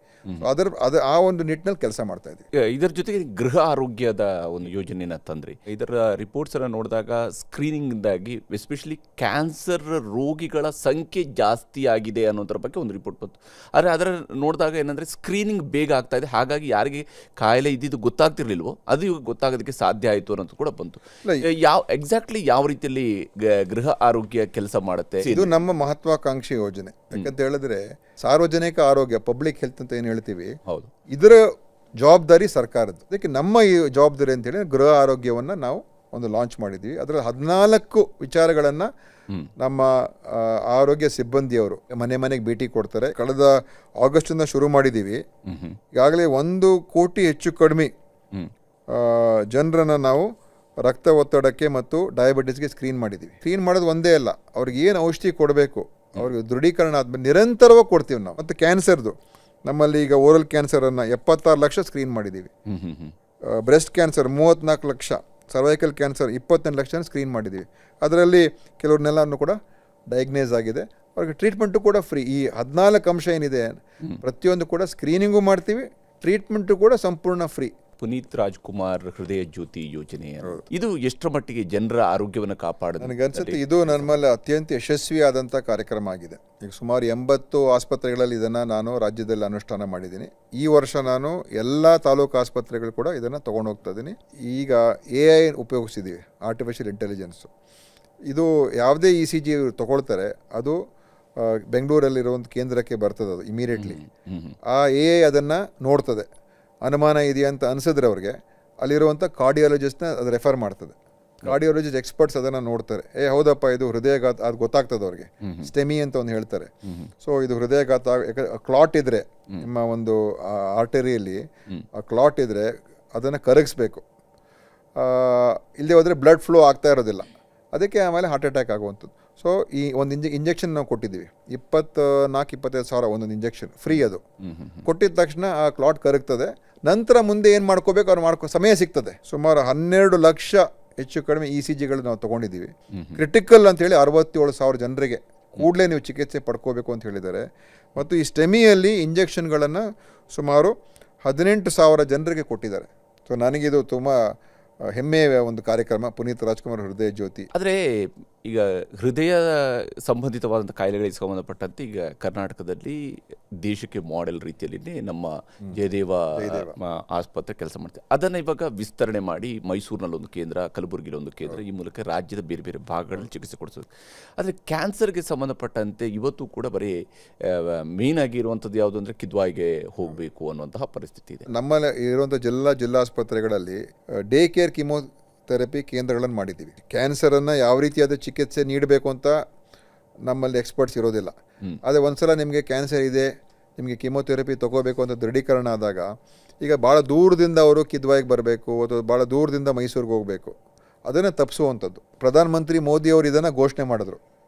ಆ ಒಂದು ನಿಟ್ಟಿನಲ್ಲಿ ಕೆಲಸ ಮಾಡ್ತಾ ಇದ್ದೀವಿ. ಇದರ ಜೊತೆಗೆ ಗೃಹ ಆರೋಗ್ಯದ ಒಂದು ಯೋಜನೆನ ತಂದ್ರಿ. ಇದರ ರಿಪೋರ್ಟ್ಸ್ ಎಲ್ಲ ನೋಡಿದಾಗ ಸ್ಕ್ರೀನಿಂಗ್ದಾಗಿ ಎಸ್ಪೆಷಲಿ ಕ್ಯಾನ್ಸರ್ ರೋಗಿಗಳ ಸಂಖ್ಯೆ ಜಾಸ್ತಿ ಆಗಿದೆ ಅನ್ನೋದ್ರ ಬಗ್ಗೆ ಒಂದು ರಿಪೋರ್ಟ್ ಬಂತು. ಆದರೆ ಅದರ ನೋಡಿದಾಗ ಏನಂದರೆ ಸ್ಕ್ರೀನಿಂಗ್ ಬೇಗ ಆಗ್ತಾ ಇದೆ, ಹಾಗಾಗಿ ಯಾರಿಗೆ ಕಾಯಿಲೆ ಇದ್ದಿದ್ದು ಗೊತ್ತಾಗ್ತಿರ್ಲಿಲ್ವೋ ಅದು ಇವಾಗ ಗೊತ್ತಾಗೋದಕ್ಕೆ ಸಾಧ್ಯ ಆಯಿತು ಅನ್ನೋದು ಕೂಡ ಬಂತು. ಎಕ್ಸಾಕ್ಟ್ಲಿ ಯಾವ ರೀತಿಯಲ್ಲಿ ಗೃಹ ಆರೋಗ್ಯ ಕೆಲಸ ಮಾಡುತ್ತೆ? ಇದು ನಮ್ಮ ಮಹತ್ವಾಕಾಂಕ್ಷಿ ಯೋಜನೆ. ಯಾಕಂತ ಹೇಳಿದ್ರೆ ಸಾರ್ವಜನಿಕ ಆರೋಗ್ಯ, ಪಬ್ಲಿಕ್ ಹೆಲ್ತ್ ಅಂತ ಏನು ಹೇಳ್ತೀವಿ, ಹೌದು, ಇದರ ಜವಾಬ್ದಾರಿ ಸರ್ಕಾರದ್ದು. ಅದಕ್ಕೆ ನಮ್ಮ ಈ ಜವಾಬ್ದಾರಿ ಅಂತೇಳಿ ಗೃಹ ಆರೋಗ್ಯವನ್ನು ನಾವು ಒಂದು ಲಾಂಚ್ ಮಾಡಿದ್ದೀವಿ. ಅದರಲ್ಲಿ 14 ವಿಚಾರಗಳನ್ನು ನಮ್ಮ ಆರೋಗ್ಯ ಸಿಬ್ಬಂದಿಯವರು ಮನೆ ಮನೆಗೆ ಭೇಟಿ ಕೊಡ್ತಾರೆ. ಕಳೆದ ಆಗಸ್ಟಿಂದ ಶುರು ಮಾಡಿದ್ದೀವಿ. ಈಗಾಗಲೇ 1 ಕೋಟಿ ಹೆಚ್ಚು ಕಡಿಮೆ ಜನರನ್ನು ನಾವು ರಕ್ತ ಒತ್ತಡಕ್ಕೆ ಮತ್ತು ಡಯಾಬಿಟಿಸ್ಗೆ ಸ್ಕ್ರೀನ್ ಮಾಡಿದ್ದೀವಿ. ಸ್ಕ್ರೀನ್ ಮಾಡೋದು ಒಂದೇ ಅಲ್ಲ, ಅವ್ರಿಗೆ ಏನು ಔಷಧಿ ಕೊಡಬೇಕು ಅವ್ರಿಗೆ ದೃಢೀಕರಣ ಆದ್ಮೇಲೆ ನಿರಂತರವಾಗಿ ಕೊಡ್ತೀವಿ ನಾವು. ಮತ್ತು ಕ್ಯಾನ್ಸರ್ದು ನಮ್ಮಲ್ಲಿ ಈಗ ಓರಲ್ ಕ್ಯಾನ್ಸರನ್ನು 76 ಲಕ್ಷ ಸ್ಕ್ರೀನ್ ಮಾಡಿದ್ದೀವಿ. Breast cancer 34 lakh, cervical cancer 28 lakh screen ಮಾಡಿದ್ದೀವಿ. ಅದರಲ್ಲಿ ಕೆಲವ್ರನ್ನೆಲ್ಲನೂ ಕೂಡ ಡಯಾಗ್ನೈಸ್ ಆಗಿದೆ, ಅವ್ರಿಗೆ ಟ್ರೀಟ್ಮೆಂಟು ಕೂಡ ಫ್ರೀ. ಈ 14 ಅಂಶ ಏನಿದೆ ಪ್ರತಿಯೊಂದು ಕೂಡ ಸ್ಕ್ರೀನಿಂಗು ಮಾಡ್ತೀವಿ, ಟ್ರೀಟ್ಮೆಂಟು ಕೂಡ ಸಂಪೂರ್ಣ ಫ್ರೀ. ಪುನೀತ್ ರಾಜ್ಕುಮಾರ್ ಹೃದಯ ಜ್ಯೋತಿ ಯೋಜನೆ ಇದು ಎಷ್ಟರ ಮಟ್ಟಿಗೆ ಜನರ ಆರೋಗ್ಯವನ್ನು ಕಾಪಾಡುತ್ತೆ? ನನಗನ್ಸುತ್ತೆ ಇದು ನಮ್ಮಲ್ಲಿ ಅತ್ಯಂತ ಯಶಸ್ವಿಯಾದಂಥ ಕಾರ್ಯಕ್ರಮ ಆಗಿದೆ. ಈಗ ಸುಮಾರು 80 ಆಸ್ಪತ್ರೆಗಳಲ್ಲಿ ಇದನ್ನು ನಾನು ರಾಜ್ಯದಲ್ಲಿ ಅನುಷ್ಠಾನ ಮಾಡಿದ್ದೀನಿ. ಈ ವರ್ಷ ನಾನು ಎಲ್ಲ ತಾಲೂಕು ಆಸ್ಪತ್ರೆಗಳು ಕೂಡ ಇದನ್ನು ತೊಗೊಂಡು ಹೋಗ್ತಾ ಇದ್ದೀನಿ. ಈಗ AI ಉಪಯೋಗಿಸಿದ್ದೀವಿ, ಆರ್ಟಿಫಿಷಿಯಲ್ ಇಂಟೆಲಿಜೆನ್ಸು. ಇದು ಯಾವುದೇ ECG ತೊಗೊಳ್ತಾರೆ ಅದು ಬೆಂಗಳೂರಲ್ಲಿರುವಂಥ ಕೇಂದ್ರಕ್ಕೆ ಬರ್ತದೆ, ಅದು ಇಮಿಡಿಯೇಟ್ಲಿ. ಆ AI ಅದನ್ನು ನೋಡ್ತದೆ, ಅನುಮಾನ ಇದೆಯಾ ಅಂತ ಅನಿಸಿದ್ರೆ ಅವ್ರಿಗೆ ಅಲ್ಲಿರುವಂಥ ಕಾರ್ಡಿಯಾಲಜಿಸ್ಟ್ನ ಅದು ರೆಫರ್ ಮಾಡ್ತದೆ. ಕಾರ್ಡಿಯಾಲಜಿಸ್ಟ್ ಎಕ್ಸ್ಪರ್ಟ್ಸ್ ಅದನ್ನು ನೋಡ್ತಾರೆ, ಹೌದಪ್ಪ ಇದು ಹೃದಯಘಾತ, ಅದು ಗೊತ್ತಾಗ್ತದೆ ಅವ್ರಿಗೆ. ಸ್ಟೆಮಿ ಅಂತ ಒಂದು ಹೇಳ್ತಾರೆ. ಸೊ ಇದು ಹೃದಯಘಾತ, ಕ್ಲಾಟ್ ಇದ್ದರೆ ನಿಮ್ಮ ಒಂದು ಆರ್ಟರಿಯಲ್ಲಿ ಆ ಕ್ಲಾಟ್ ಇದ್ದರೆ ಅದನ್ನು ಕರಗಿಸ್ಬೇಕು, ಇಲ್ಲದೆ ಹೋದರೆ ಬ್ಲಡ್ ಫ್ಲೋ ಆಗ್ತಾ ಇರೋದಿಲ್ಲ, ಅದಕ್ಕೆ ಆಮೇಲೆ ಹಾರ್ಟ್ ಅಟ್ಯಾಕ್ ಆಗುವಂಥದ್ದು. ಸೊ ಈ ಒಂದು ಇಂಜೆಕ್ಷನ್ ನಾವು ಕೊಟ್ಟಿದ್ದೀವಿ, 24-25 ಸಾವಿರ ಒಂದೊಂದು ಇಂಜೆಕ್ಷನ್ ಫ್ರೀ. ಅದು ಕೊಟ್ಟಿದ ತಕ್ಷಣ ಆ ಕ್ಲಾಟ್ ಕರಗ್ತದೆ. ನಂತರ ಮುಂದೆ ಏನು ಮಾಡ್ಕೋಬೇಕು ಅವ್ರು ಸಮಯ ಸಿಗ್ತದೆ. ಸುಮಾರು 12 ಲಕ್ಷ ಹೆಚ್ಚು ಕಡಿಮೆ ECGಗಳು ನಾವು ತೊಗೊಂಡಿದ್ದೀವಿ. ಕ್ರಿಟಿಕಲ್ ಅಂತೇಳಿ 67,000 ಜನರಿಗೆ ಕೂಡಲೇ ನೀವು ಚಿಕಿತ್ಸೆ ಪಡ್ಕೋಬೇಕು ಅಂತ ಹೇಳಿದ್ದಾರೆ. ಮತ್ತು ಈ ಸ್ಟೆಮಿಯಲ್ಲಿ ಇಂಜೆಕ್ಷನ್ಗಳನ್ನು ಸುಮಾರು 18,000 ಜನರಿಗೆ ಕೊಟ್ಟಿದ್ದಾರೆ. ಸೊ ನನಗಿದು ತುಂಬ ಹೆಮ್ಮೆಯ ಒಂದು ಕಾರ್ಯಕ್ರಮ, ಪುನೀತ್ ರಾಜ್ಕುಮಾರ್ ಹೃದಯ ಜ್ಯೋತಿ. ಆದರೆ ಈಗ ಹೃದಯ ಸಂಬಂಧಿತವಾದಂಥ ಕಾಯಿಲೆಗಳಿಗೆ ಸಂಬಂಧಪಟ್ಟಂತೆ ಈಗ ಕರ್ನಾಟಕದಲ್ಲಿ ದೇಶಕ್ಕೆ ಮಾಡೆಲ್ ರೀತಿಯಲ್ಲಿ ನಮ್ಮ ಜಯದೇವ ಆಸ್ಪತ್ರೆ ಕೆಲಸ ಮಾಡ್ತಾರೆ. ಅದನ್ನು ಇವಾಗ ವಿಸ್ತರಣೆ ಮಾಡಿ ಮೈಸೂರಿನಲ್ಲಿ ಒಂದು ಕೇಂದ್ರ, ಕಲಬುರಗಿಲಿ ಒಂದು ಕೇಂದ್ರ, ಈ ಮೂಲಕ ರಾಜ್ಯದ ಬೇರೆ ಬೇರೆ ಭಾಗಗಳಲ್ಲಿ ಚಿಕಿತ್ಸೆ ಕೊಡಿಸೋದು. ಆದರೆ ಕ್ಯಾನ್ಸರ್ಗೆ ಸಂಬಂಧಪಟ್ಟಂತೆ ಇವತ್ತು ಕೂಡ ಬರೀ ಮೇನ್ ಆಗಿ ಇರುವಂಥದ್ದು ಯಾವುದು ಅಂದರೆ ಕಿದ್ವಾಯಿಗೆ ಹೋಗಬೇಕು ಅನ್ನುವಂತಹ ಪರಿಸ್ಥಿತಿ ಇದೆ. ನಮ್ಮಲ್ಲಿ ಇರುವಂಥ ಜಿಲ್ಲಾಸ್ಪತ್ರೆಗಳಲ್ಲಿ ಡೇ ಕೇರ್ ಕಿಮೋಥೆರಪಿ ಕೇಂದ್ರಗಳನ್ನು ಮಾಡಿದ್ದೀವಿ. ಕ್ಯಾನ್ಸರನ್ನು ಯಾವ ರೀತಿಯಾದ ಚಿಕಿತ್ಸೆ ನೀಡಬೇಕು ಅಂತ ನಮ್ಮಲ್ಲಿ ಎಕ್ಸ್ಪರ್ಟ್ಸ್ ಇರೋದಿಲ್ಲ. ಆದರೆ ಒಂದ್ಸಲ ನಿಮಗೆ ಕ್ಯಾನ್ಸರ್ ಇದೆ, ನಿಮಗೆ ಕಿಮೋಥೆರಪಿ ತೊಗೋಬೇಕು ಅಂತ ದೃಢೀಕರಣ ಆದಾಗ ಈಗ ಭಾಳ ದೂರದಿಂದ ಅವರು ಕಿದ್ವಾಯಿಗೆ ಬರಬೇಕು ಅಥವಾ ಭಾಳ ದೂರದಿಂದ ಮೈಸೂರಿಗೆ ಹೋಗಬೇಕು, ಅದನ್ನು ತಪ್ಪಿಸುವಂಥದ್ದು. ಪ್ರಧಾನಮಂತ್ರಿ ಮೋದಿಯವರು ಇದನ್ನು ಘೋಷಣೆ ಮಾಡಿದ್ರು,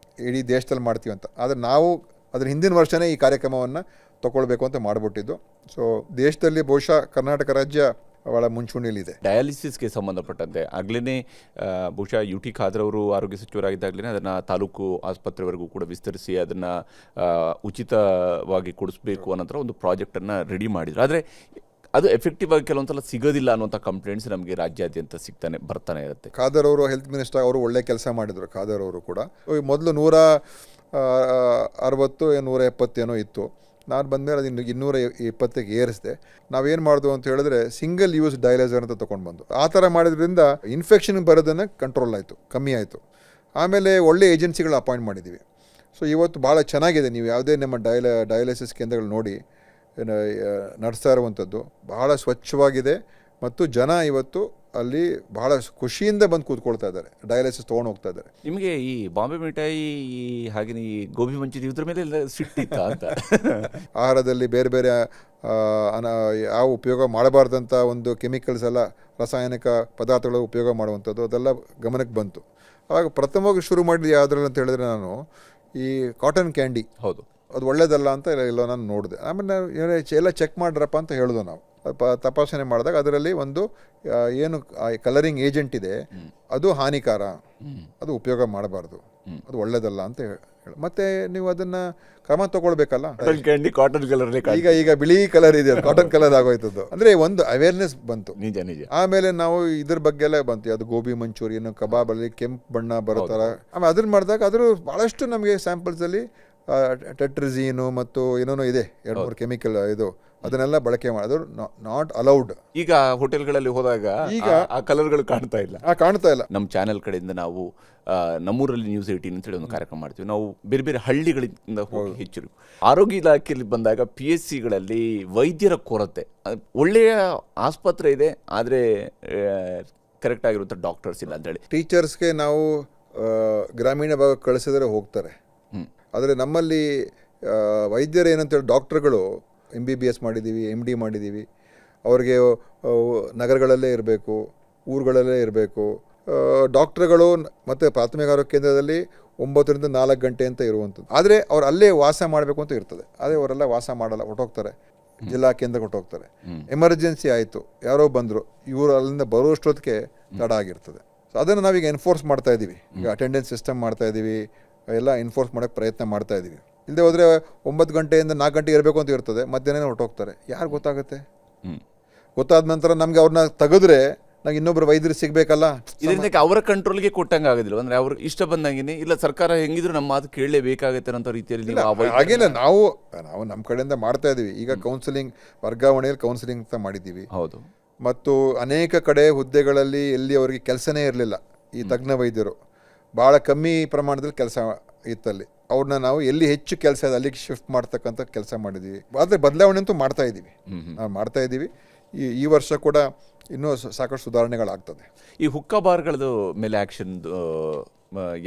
ಇಡೀ ದೇಶದಲ್ಲಿ ಮಾಡ್ತೀವಿ ಅಂತ. ಆದರೆ ನಾವು ಅದರ ಹಿಂದಿನ ವರ್ಷವೇ ಈ ಕಾರ್ಯಕ್ರಮವನ್ನು ತೊಗೊಳ್ಬೇಕು ಅಂತ ಮಾಡಿಬಿಟ್ಟಿದ್ದು. ಸೊ ದೇಶದಲ್ಲಿ ಬಹುಶಃ ಕರ್ನಾಟಕ ರಾಜ್ಯ ಭಾಳ ಮುಂಚೂಣಿಯಲ್ಲಿದೆ. ಡಯಾಲಿಸಿಸ್ಗೆ ಸಂಬಂಧಪಟ್ಟಂತೆ ಆಗಲೇ ಬಹುಶಃ UT ಖಾದರ್ ಅವರು ಆರೋಗ್ಯ ಸಚಿವರಾಗಿದ್ದಾಗಲೇ ಅದನ್ನು ತಾಲೂಕು ಆಸ್ಪತ್ರೆವರೆಗೂ ಕೂಡ ವಿಸ್ತರಿಸಿ ಅದನ್ನು ಉಚಿತವಾಗಿ ಕೊಡಿಸ್ಬೇಕು ಅನ್ನೋ ಒಂದು ಪ್ರಾಜೆಕ್ಟನ್ನು ರೆಡಿ ಮಾಡಿದ್ರು. ಆದರೆ ಅದು ಎಫೆಕ್ಟಿವ್ ಆಗಿ ಕೆಲವೊಂದ್ಸಲ ಸಿಗೋದಿಲ್ಲ ಅನ್ನುವಂಥ ಕಂಪ್ಲೇಂಟ್ಸ್ ನಮಗೆ ರಾಜ್ಯಾದ್ಯಂತ ಬರ್ತಾನೆ ಇರುತ್ತೆ. ಖಾದರ್ ಅವರು ಹೆಲ್ತ್ ಮಿನಿಸ್ಟರ್ ಅವರು ಒಳ್ಳೆ ಕೆಲಸ ಮಾಡಿದರು. ಖಾದರ್ ಅವರು ಕೂಡ ಮೊದಲು 160 170 ಏನೋ ಇತ್ತು. ನಾನು ಬಂದಮೇಲೆ ಅದು 220ಕ್ಕೆ ಏರಿಸಿದೆ. ನಾವೇನು ಮಾಡಿದ್ವು ಅಂತ ಹೇಳಿದ್ರೆ ಸಿಂಗಲ್ ಯೂಸ್ ಡಯಲೈಸರ್ ಅಂತ ತೊಗೊಂಡು ಬಂದು ಆ ಥರ ಮಾಡೋದ್ರಿಂದ ಇನ್ಫೆಕ್ಷನ್ ಬರೋದನ್ನು ಕಂಟ್ರೋಲ್ ಆಯಿತು, ಕಮ್ಮಿ ಆಯಿತು. ಆಮೇಲೆ ಒಳ್ಳೆ ಏಜೆನ್ಸಿಗಳು ಅಪಾಯಿಂಟ್ ಮಾಡಿದ್ದೀವಿ. ಸೊ ಇವತ್ತು ಭಾಳ ಚೆನ್ನಾಗಿದೆ. ನೀವು ಯಾವುದೇ ನಮ್ಮ ಡಯಾಲಿಸಿಸ್ ಕೇಂದ್ರಗಳು ನೋಡಿ ನಡೆಸ್ತಾ ಇರುವಂಥದ್ದು ಭಾಳ ಸ್ವಚ್ಛವಾಗಿದೆ ಮತ್ತು ಜನ ಇವತ್ತು ಅಲ್ಲಿ ಬಹಳ ಖುಷಿಯಿಂದ ಬಂದು ಕೂತ್ಕೊಳ್ತಾ ಇದ್ದಾರೆ, ಡಯಾಲಿಸಿಸ್ ತೊಗೊಂಡು ಹೋಗ್ತಾ ಇದ್ದಾರೆ. ನಿಮಗೆ ಈ ಬಾಂಬೆ ಮಿಠಾಯಿ ಹಾಗೆ ಈ ಗೋಬಿ ಮಂಚೂರಿ ಇದ್ರ ಮೇಲೆ ಎಲ್ಲ ಸಿಟ್ಟಿತ್ತ ಅಂತ? ಆಹಾರದಲ್ಲಿ ಬೇರೆ ಬೇರೆ ಯಾವ ಉಪಯೋಗ ಮಾಡಬಾರ್ದಂಥ ಒಂದು ಕೆಮಿಕಲ್ಸ್ ಎಲ್ಲ, ರಾಸಾಯನಿಕ ಪದಾರ್ಥಗಳು ಉಪಯೋಗ ಮಾಡುವಂಥದ್ದು ಅದೆಲ್ಲ ಗಮನಕ್ಕೆ ಬಂತು. ಆವಾಗ ಪ್ರಥಮವಾಗಿ ಶುರು ಮಾಡಿದ್ದು ಯಾವುದ್ರಲ್ಲಿ ಅಂತ ಹೇಳಿದ್ರೆ ನಾನು ಈ ಕಾಟನ್ ಕ್ಯಾಂಡಿ, ಹೌದು ಅದು ಒಳ್ಳೇದಲ್ಲ ಅಂತ ಎಲ್ಲ ನಾನು ನೋಡಿದೆ. ಆಮೇಲೆ ನಾವು ಎಲ್ಲ ಚೆಕ್ ಮಾಡ್ರಪ್ಪ ಅಂತ ಹೇಳಿದ್ವು. ನಾವು ತಪಾಸಣೆ ಮಾಡಿದಾಗ ಅದರಲ್ಲಿ ಒಂದು ಏನು ಕಲರಿಂಗ್ ಏಜೆಂಟ್ ಇದೆ ಅದು ಹಾನಿಕಾರ, ಅದು ಉಪಯೋಗ ಮಾಡಬಾರ್ದು, ಅದು ಒಳ್ಳೇದಲ್ಲ ಅಂತ ಹೇಳಿ ಮತ್ತೆ ನೀವು ಅದನ್ನು ಕ್ರಮ ತಗೊಳ್ಬೇಕಲ್ಲ. ಕಾಟನ್ ಕಲರ್ ಈಗ ಬಿಳಿ ಕಲರ್ ಇದೆ, ಕಾಟನ್ ಕಲರ್ ಆಗೋಯ್ತದ್ದು. ಅಂದರೆ ಒಂದು ಅವೇರ್ನೆಸ್ ಬಂತು. ನಿಜ ನಿಜ. ಆಮೇಲೆ ನಾವು ಇದ್ರ ಬಗ್ಗೆ ಎಲ್ಲ ಬಂತು, ಅದು ಗೋಬಿ ಮಂಚೂರಿಯನ್ ಕಬಾಬಲ್ಲಿ ಕೆಂಪು ಬಣ್ಣ ಬರೋ ಥರ. ಆಮೇಲೆ ಅದನ್ನ ಮಾಡಿದಾಗ ಅದ್ರ ಭಾಳಷ್ಟು ನಮಗೆ ಸ್ಯಾಂಪಲ್ಸಲ್ಲಿ ಟೆಟ್ರಿಝೀನು ಮತ್ತು ಏನೇನೋ ಇದೆ 2-3 ಕೆಮಿಕಲ್ ಇದು, ಅದನ್ನೆಲ್ಲ ಬಳಕೆ ಮಾಡೋದು ನಾಟ್ ಅಲೌಡ್. ಈಗ ಹೋಟೆಲ್ಗಳಲ್ಲಿ ಹೋದಾಗ ಈಗ ಆ ಕಲರ್ಗಳು ಕಾಣ್ತಾ ಇಲ್ಲ, ಕಾಣ್ತಾ ಇಲ್ಲ. ನಮ್ಮ ಚಾನೆಲ್ ಕಡೆಯಿಂದ ನಾವು ನಮ್ಮೂರಲ್ಲಿ ನ್ಯೂಸ್ 18 ಅಂತ ಹೇಳಿ ಒಂದು ಕಾರ್ಯಕ್ರಮ ಮಾಡ್ತೀವಿ. ನಾವು ಬೇರೆ ಬೇರೆ ಹಳ್ಳಿಗಳಿಂದ ಹೋಗಿ ಹೆಚ್ಚು ಆರೋಗ್ಯ ಇಲಾಖೆಯಲ್ಲಿ ಬಂದಾಗ PSCಗಳಲ್ಲಿ ವೈದ್ಯರ ಕೊರತೆ, ಒಳ್ಳೆಯ ಆಸ್ಪತ್ರೆ ಇದೆ ಆದರೆ ಕರೆಕ್ಟ್ ಆಗಿರುವಂಥ ಡಾಕ್ಟರ್ಸ್ ಇಲ್ಲ ಅಂತ ಹೇಳಿ. ಟೀಚರ್ಸ್ಗೆ ನಾವು ಗ್ರಾಮೀಣ ಭಾಗಕ್ಕೆ ಕಳಿಸಿದ್ರೆ ಹೋಗ್ತಾರೆ, ಆದರೆ ನಮ್ಮಲ್ಲಿ ವೈದ್ಯರು ಏನಂತೇಳಿ ಡಾಕ್ಟ್ರುಗಳು MBBS ಮಾಡಿದ್ದೀವಿ, MD ಮಾಡಿದ್ದೀವಿ, ಅವ್ರಿಗೆ ನಗರಗಳಲ್ಲೇ ಇರಬೇಕು, ಊರುಗಳಲ್ಲೇ ಇರಬೇಕು. ಡಾಕ್ಟ್ರುಗಳು ಮತ್ತು ಪ್ರಾಥಮಿಕ ಆರೋಗ್ಯ ಕೇಂದ್ರದಲ್ಲಿ 9 ರಿಂದ 4 ಗಂಟೆ ಅಂತ ಇರುವಂಥದ್ದು. ಆದರೆ ಅವ್ರು ಅಲ್ಲೇ ವಾಸ ಮಾಡಬೇಕು ಅಂತ ಇರ್ತದೆ, ಆದರೆ ಅವರೆಲ್ಲ ವಾಸ ಮಾಡಲ್ಲ, ಹೊರಟೋಗ್ತಾರೆ, ಜಿಲ್ಲಾ ಕೇಂದ್ರಕ್ಕೆ ಹೊರಟೋಗ್ತಾರೆ. ಎಮರ್ಜೆನ್ಸಿ ಆಯಿತು, ಯಾರೋ ಬಂದರು, ಇವರು ಅಲ್ಲಿಂದ ಬರೋಷ್ಟೊತ್ತಿಗೆ ತಡ ಆಗಿರ್ತದೆ. ಸೊ ಅದನ್ನು ನಾವೀಗ ಎನ್ಫೋರ್ಸ್ ಮಾಡ್ತಾ ಇದ್ದೀವಿ. ಈಗ ಅಟೆಂಡೆನ್ಸ್ ಸಿಸ್ಟಮ್ ಮಾಡ್ತಾ ಇದ್ದೀವಿ, ಎಲ್ಲ ಎನ್ಫೋರ್ಸ್ ಮಾಡೋಕ್ಕೆ ಪ್ರಯತ್ನ ಮಾಡ್ತಾ ಇದ್ದೀವಿ. ಇಲ್ಲದೆ ಹೋದರೆ 9 ಗಂಟೆಯಿಂದ 4 ಗಂಟೆಗೆ ಇರಬೇಕು ಅಂತ ಇರ್ತದೆ, ಮಧ್ಯಾಹ್ನ ಹೊರಟೋಗ್ತಾರೆ. ಯಾರು ಗೊತ್ತಾಗುತ್ತೆ? ಗೊತ್ತಾದ ನಂತರ ನಮಗೆ ಅವ್ರನ್ನ ತೆಗೆದ್ರೆ ನಾವು ಇನ್ನೊಬ್ರು ವೈದ್ಯರು ಸಿಗಬೇಕಲ್ಲ. ಇದರಿಂದ ಅವರ ಕಂಟ್ರೋಲ್ಗೆ ಕೊಟ್ಟಂಗೆ ಆಗೋದಿಲ್ಲ, ಅಂದರೆ ಅವ್ರು ಇಷ್ಟ ಬಂದಂಗೆ ಇಲ್ಲ, ಸರ್ಕಾರ ಹೆಂಗಿದ್ರು ನಮ್ಮ ಮಾತು ಕೇಳಲೇಬೇಕಾಗತ್ತೆ ಅನ್ನೋ ರೀತಿಯಲ್ಲಿ. ಹಾಗೇನೆ ನಾವು ನಮ್ಮ ಕಡೆಯಿಂದ ಮಾಡ್ತಾ ಇದ್ದೀವಿ. ಈಗ ಕೌನ್ಸಿಲಿಂಗ್, ವರ್ಗಾವಣೆಯಲ್ಲಿ ಕೌನ್ಸಿಲಿಂಗ್ ಅಂತ ಮಾಡಿದ್ದೀವಿ. ಹೌದು. ಮತ್ತು ಅನೇಕ ಕಡೆ ಹುದ್ದೆಗಳಲ್ಲಿ ಎಲ್ಲಿ ಅವರಿಗೆ ಕೆಲಸನೇ ಇರಲಿಲ್ಲ, ಈ ತಜ್ಞ ವೈದ್ಯರು ಭಾಳ ಕಮ್ಮಿ ಪ್ರಮಾಣದಲ್ಲಿ ಕೆಲಸ ಇತ್ತಲ್ಲಿ, ಅವ್ರನ್ನ ನಾವು ಎಲ್ಲಿ ಹೆಚ್ಚು ಕೆಲಸ ಇದೆ ಅಲ್ಲಿಗೆ ಶಿಫ್ಟ್ ಮಾಡ್ತಕ್ಕಂಥ ಕೆಲಸ ಮಾಡಿದ್ದೀವಿ. ಆದರೆ ಬದಲಾವಣೆ ಅಂತೂ ಮಾಡ್ತಾ ಇದ್ದೀವಿ, ನಾವು ಮಾಡ್ತಾ ಇದ್ದೀವಿ. ಈ ವರ್ಷ ಕೂಡ ಇನ್ನೂ ಸಾಕಷ್ಟು ಸುಧಾರಣೆಗಳಾಗ್ತದೆ. ಈ ಹುಕ್ಕಾ ಬಾರ್ಗಳದ್ದು ಮೇಲೆ ಆ್ಯಕ್ಷನ್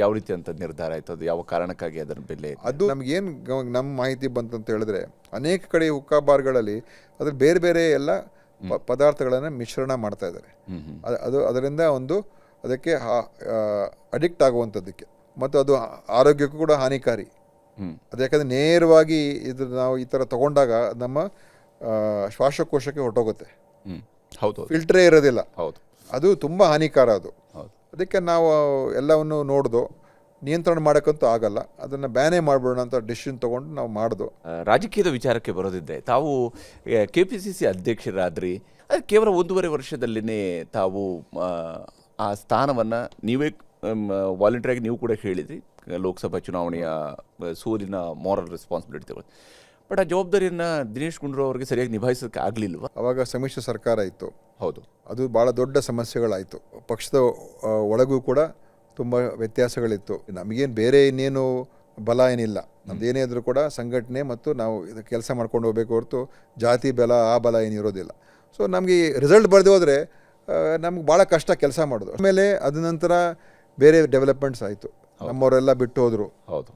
ಯಾವ ರೀತಿ ಅಂತ ನಿರ್ಧಾರ ಆಯ್ತು? ಅದು ಯಾವ ಕಾರಣಕ್ಕಾಗಿ ಅದರ ಬೆಲೆ? ಅದು ನಮಗೇನು ನಮ್ಮ ಮಾಹಿತಿ ಬಂತಂತ ಹೇಳಿದ್ರೆ, ಅನೇಕ ಕಡೆ ಹುಕ್ಕಾ ಬಾರ್ಗಳಲ್ಲಿ ಅದ್ರ ಬೇರೆ ಬೇರೆ ಎಲ್ಲ ಪದಾರ್ಥಗಳನ್ನು ಮಿಶ್ರಣ ಮಾಡ್ತಾ ಇದ್ದಾರೆ. ಅದರಿಂದ ಅದಕ್ಕೆ ಅಡಿಕ್ಟ್ ಆಗುವಂಥದ್ದಕ್ಕೆ, ಮತ್ತು ಅದು ಆರೋಗ್ಯಕ್ಕೂ ಕೂಡ ಹಾನಿಕಾರಿ. ಅದು ಯಾಕಂದರೆ ನೇರವಾಗಿ ನಾವು ಈ ಥರ ತಗೊಂಡಾಗ ನಮ್ಮ ಶ್ವಾಸಕೋಶಕ್ಕೆ ಹೊರಟೋಗುತ್ತೆ. ಹೌದು, ಫಿಲ್ಟ್ರೇ ಇರೋದಿಲ್ಲ. ಹೌದು, ಅದು ತುಂಬ ಹಾನಿಕಾರ ಅದು. ಅದಕ್ಕೆ ನಾವು ಎಲ್ಲವನ್ನು ನೋಡ್ದು ನಿಯಂತ್ರಣ ಮಾಡೋಕ್ಕಂತೂ ಆಗಲ್ಲ, ಅದನ್ನು ಬ್ಯಾನೇ ಮಾಡ್ಬಿಡೋಣ ಅಂತ ಡಿಸಿಷನ್ ತೊಗೊಂಡು ನಾವು ಮಾಡ್ದು. ರಾಜಕೀಯದ ವಿಚಾರಕ್ಕೆ ಬರೋದಿದ್ದರೆ, ತಾವು KPCC ಅಧ್ಯಕ್ಷರಾದ್ರಿ, ಅದು ಕೇವಲ 1.5 ವರ್ಷದಲ್ಲಿನೇ ತಾವು ಆ ಸ್ಥಾನವನ್ನು ನೀವೇ ವಾಲಂಟಿಯರಾಗಿ ನೀವು ಕೂಡ ಹೇಳಿದ್ರಿ, ಲೋಕಸಭಾ ಚುನಾವಣೆಯ ಸೋಲಿನ ಮಾರಲ್ ರೆಸ್ಪಾನ್ಸಿಬಿಲಿಟಿ ತಗೊಳ್ಳಿ. ಬಟ್ ಆ ಜವಾಬ್ದಾರಿಯನ್ನು ದಿನೇಶ್ ಗುಂಡೂರಾವ್ ಅವರಿಗೆ ಸರಿಯಾಗಿ ನಿಭಾಯಿಸೋಕ್ಕೆ ಆಗಲಿಲ್ವ? ಅವಾಗ ಸಮ್ಮಿಶ್ರ ಸರ್ಕಾರ ಇತ್ತು. ಹೌದು, ಅದು ಭಾಳ ದೊಡ್ಡ ಸಮಸ್ಯೆಗಳಾಯಿತು. ಪಕ್ಷದ ಒಳಗೂ ಕೂಡ ತುಂಬ ವ್ಯತ್ಯಾಸಗಳಿತ್ತು. ನಮಗೇನು ಬೇರೆ ಇನ್ನೇನು ಬಲ ಏನಿಲ್ಲ, ನಮ್ದು ಏನೇ ಇದ್ರೂ ಕೂಡ ಸಂಘಟನೆ ಮತ್ತು ನಾವು ಇದು ಕೆಲಸ ಮಾಡ್ಕೊಂಡು ಹೋಗಬೇಕು ಹೊರತು ಜಾತಿ ಬಲ ಆ ಬಲ ಏನಿರೋದಿಲ್ಲ. ಸೊ ನಮಗೆ ರಿಸಲ್ಟ್ ಬರೆದು ಹೋದರೆ ನಮ್ಗೆ ಭಾಳ ಕಷ್ಟ ಕೆಲಸ ಮಾಡೋದು. ಆಮೇಲೆ ಅದ ನಂತರ ಬೇರೆ ಡೆವಲಪ್ಮೆಂಟ್ಸ್ ಆಯಿತು, ನಮ್ಮವರೆಲ್ಲ ಬಿಟ್ಟು ಹೋದರು. ಹೌದು,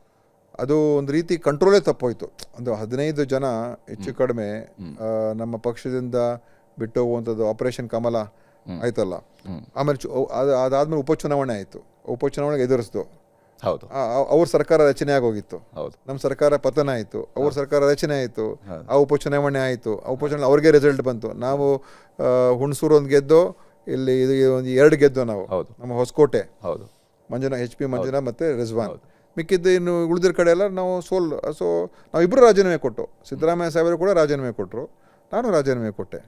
ಅದು ಒಂದು ರೀತಿ ಕಂಟ್ರೋಲೇ ತಪ್ಪೋಯ್ತು. ಒಂದು 15 ಜನ ಹೆಚ್ಚು ಕಡಿಮೆ ನಮ್ಮ ಪಕ್ಷದಿಂದ ಬಿಟ್ಟು ಹೋಗುವಂಥದ್ದು. ಆಪರೇಷನ್ ಕಮಲ ಆಯ್ತಲ್ಲ, ಆಮೇಲೆ ಅದಾದ್ಮೇಲೆ ಉಪಚುನಾವಣೆ ಆಯಿತು, ಉಪಚುನಾವಣೆಗೆ ಎದುರಿಸ್ದು. ಹೌದು, ಅವ್ರ ಸರ್ಕಾರ ರಚನೆ ಆಗೋಗಿತ್ತು. ಹೌದು, ನಮ್ಮ ಸರ್ಕಾರ ಪತನ ಆಯಿತು, ಅವ್ರ ಸರ್ಕಾರ ರಚನೆ ಆಯಿತು, ಆ ಉಪಚುನಾವಣೆ ಆಯಿತು. ಆ ಉಪಚುನಾವಣೆ ಅವ್ರಿಗೆ ರಿಸಲ್ಟ್ ಬಂತು. ನಾವು ಹುಣಸೂರು ಒಂದು ಗೆದ್ದು, ಇಲ್ಲಿ ಇದು ಒಂದು 2 ಗೆದ್ದು ನಾವು. ನಮ್ಮ ಹೊಸಕೋಟೆ, ಹೌದು, HP ಮಂಜುನಾ ಮತ್ತು ರಿಜ್ವಾನ್. ಮಿಕ್ಕಿದ್ದು ಇನ್ನು ಉಳಿದಿರ ಕಡೆ ಎಲ್ಲ ನಾವು ಸೊ ನಾವಿಬ್ಬರು ರಾಜೀನಾಮೆ ಕೊಟ್ಟು, ಸಿದ್ದರಾಮಯ್ಯ ಸಾಹೇಬರು ಕೂಡ ರಾಜೀನಾಮೆ ಕೊಟ್ಟರು, ನಾನು ರಾಜೀನಾಮೆ ಕೊಟ್ಟೆ